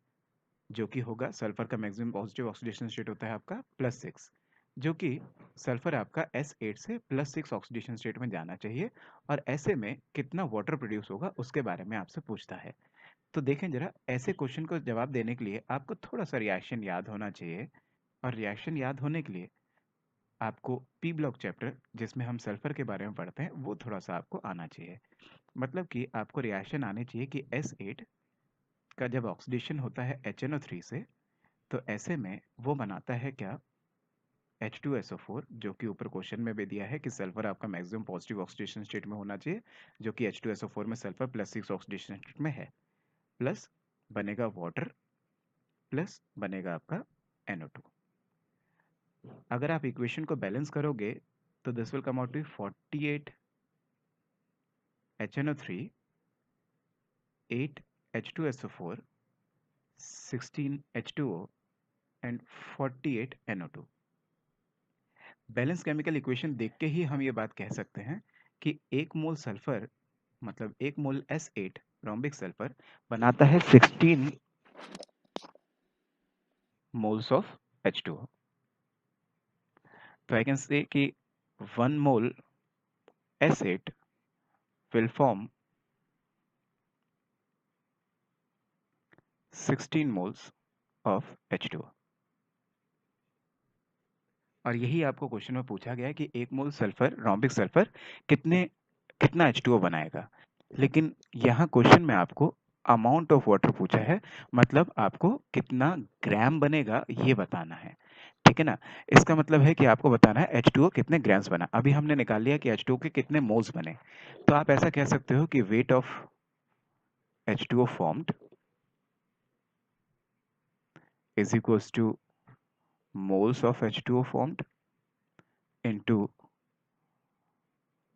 जो कि होगा सल्फर का मैक्सिमम पॉजिटिव ऑक्सीडेशन स्टेट होता है आपका +6, जो कि सल्फर आपका S8 से +6 ऑक्सीडेशन स्टेट में जाना चाहिए। और ऐसे में कितना वाटर प्रोड्यूस होगा उसके बारे में आपसे पूछता है। तो देखें जरा, ऐसे क्वेश्चन को जवाब देने के लिए आपको थोड़ा सा रिएक्शन याद होना चाहिए। और रिएक्शन याद होने के लिए आपको पी ब्लॉक चैप्टर जिसमें हम सल्फर के बारे में पढ़ते हैं वो थोड़ा सा आपको आना चाहिए। मतलब कि आपको रिएक्शन आने चाहिए कि S8 का जब ऑक्सीडेशन होता है HNO3 से, तो ऐसे में वो बनाता है क्या, H2SO4, जो कि ऊपर क्वेश्चन में भी दिया है कि सल्फर आपका मैक्सिमम पॉजिटिव ऑक्सीडेशन स्टेट में होना चाहिए, जो कि H2SO4 में सल्फर +6 ऑक्सीडेशन स्टेट में है, प्लस बनेगा वाटर, प्लस बनेगा आपका NO2। अगर आप इक्वेशन को बैलेंस करोगे तो this will come out to 48 HNO3, 8 H2SO4, 16 H2O and 48 NO2। Balance chemical equation देख के ही हम ये बात कह सकते हैं कि 1 मोल सल्फर मतलब 1 मोल S8 रोम्बिक सल्फर बनाता है 16 मोल्स ऑफ H2O। तो आई कैन से कि 1 मोल S8 will form 16 moles of H2O। और यही आपको क्वेश्चन में पूछा गया है कि 1 मोल सल्फर रोम्बिक सल्फर कितना H2O बनाएगा। लेकिन यहाँ क्वेश्चन में आपको अमाउंट ऑफ वाटर पूछा है, मतलब आपको कितना ग्राम बनेगा ये बताना है, ठीक है ना। इसका मतलब है कि आपको बताना है H2O कितने ग्राम्स बना। अभी हमने निकाल लिया कि H2O के कितने मोल्स बने, तो आप ऐसा कह सकते हो कि weight of H2O formed is equals to moles of H2O formed into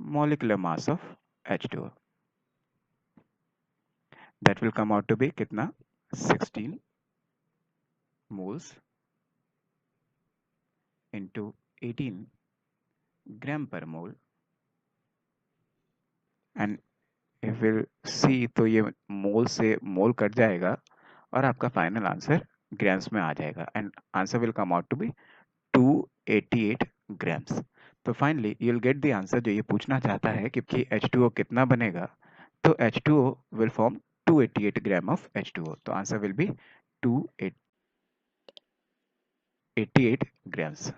molecular mass of H2O. That will come out to be कितना 16 moles into 18 gram per mole, and if we'll see तो ये मोल से मोल cut जाएगा और आपका final answer grams में आ जाएगा, and answer will come out to be 288 grams. तो finally you will get the answer जो ये पूछना चाहता है कि H2O कितना बनेगा। तो H2O will form 288 gram of H2O. तो answer will be 288 grams.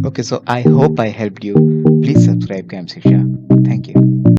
Okay, so I hope I helped you. Please subscribe Camp Shiksha. Thank you.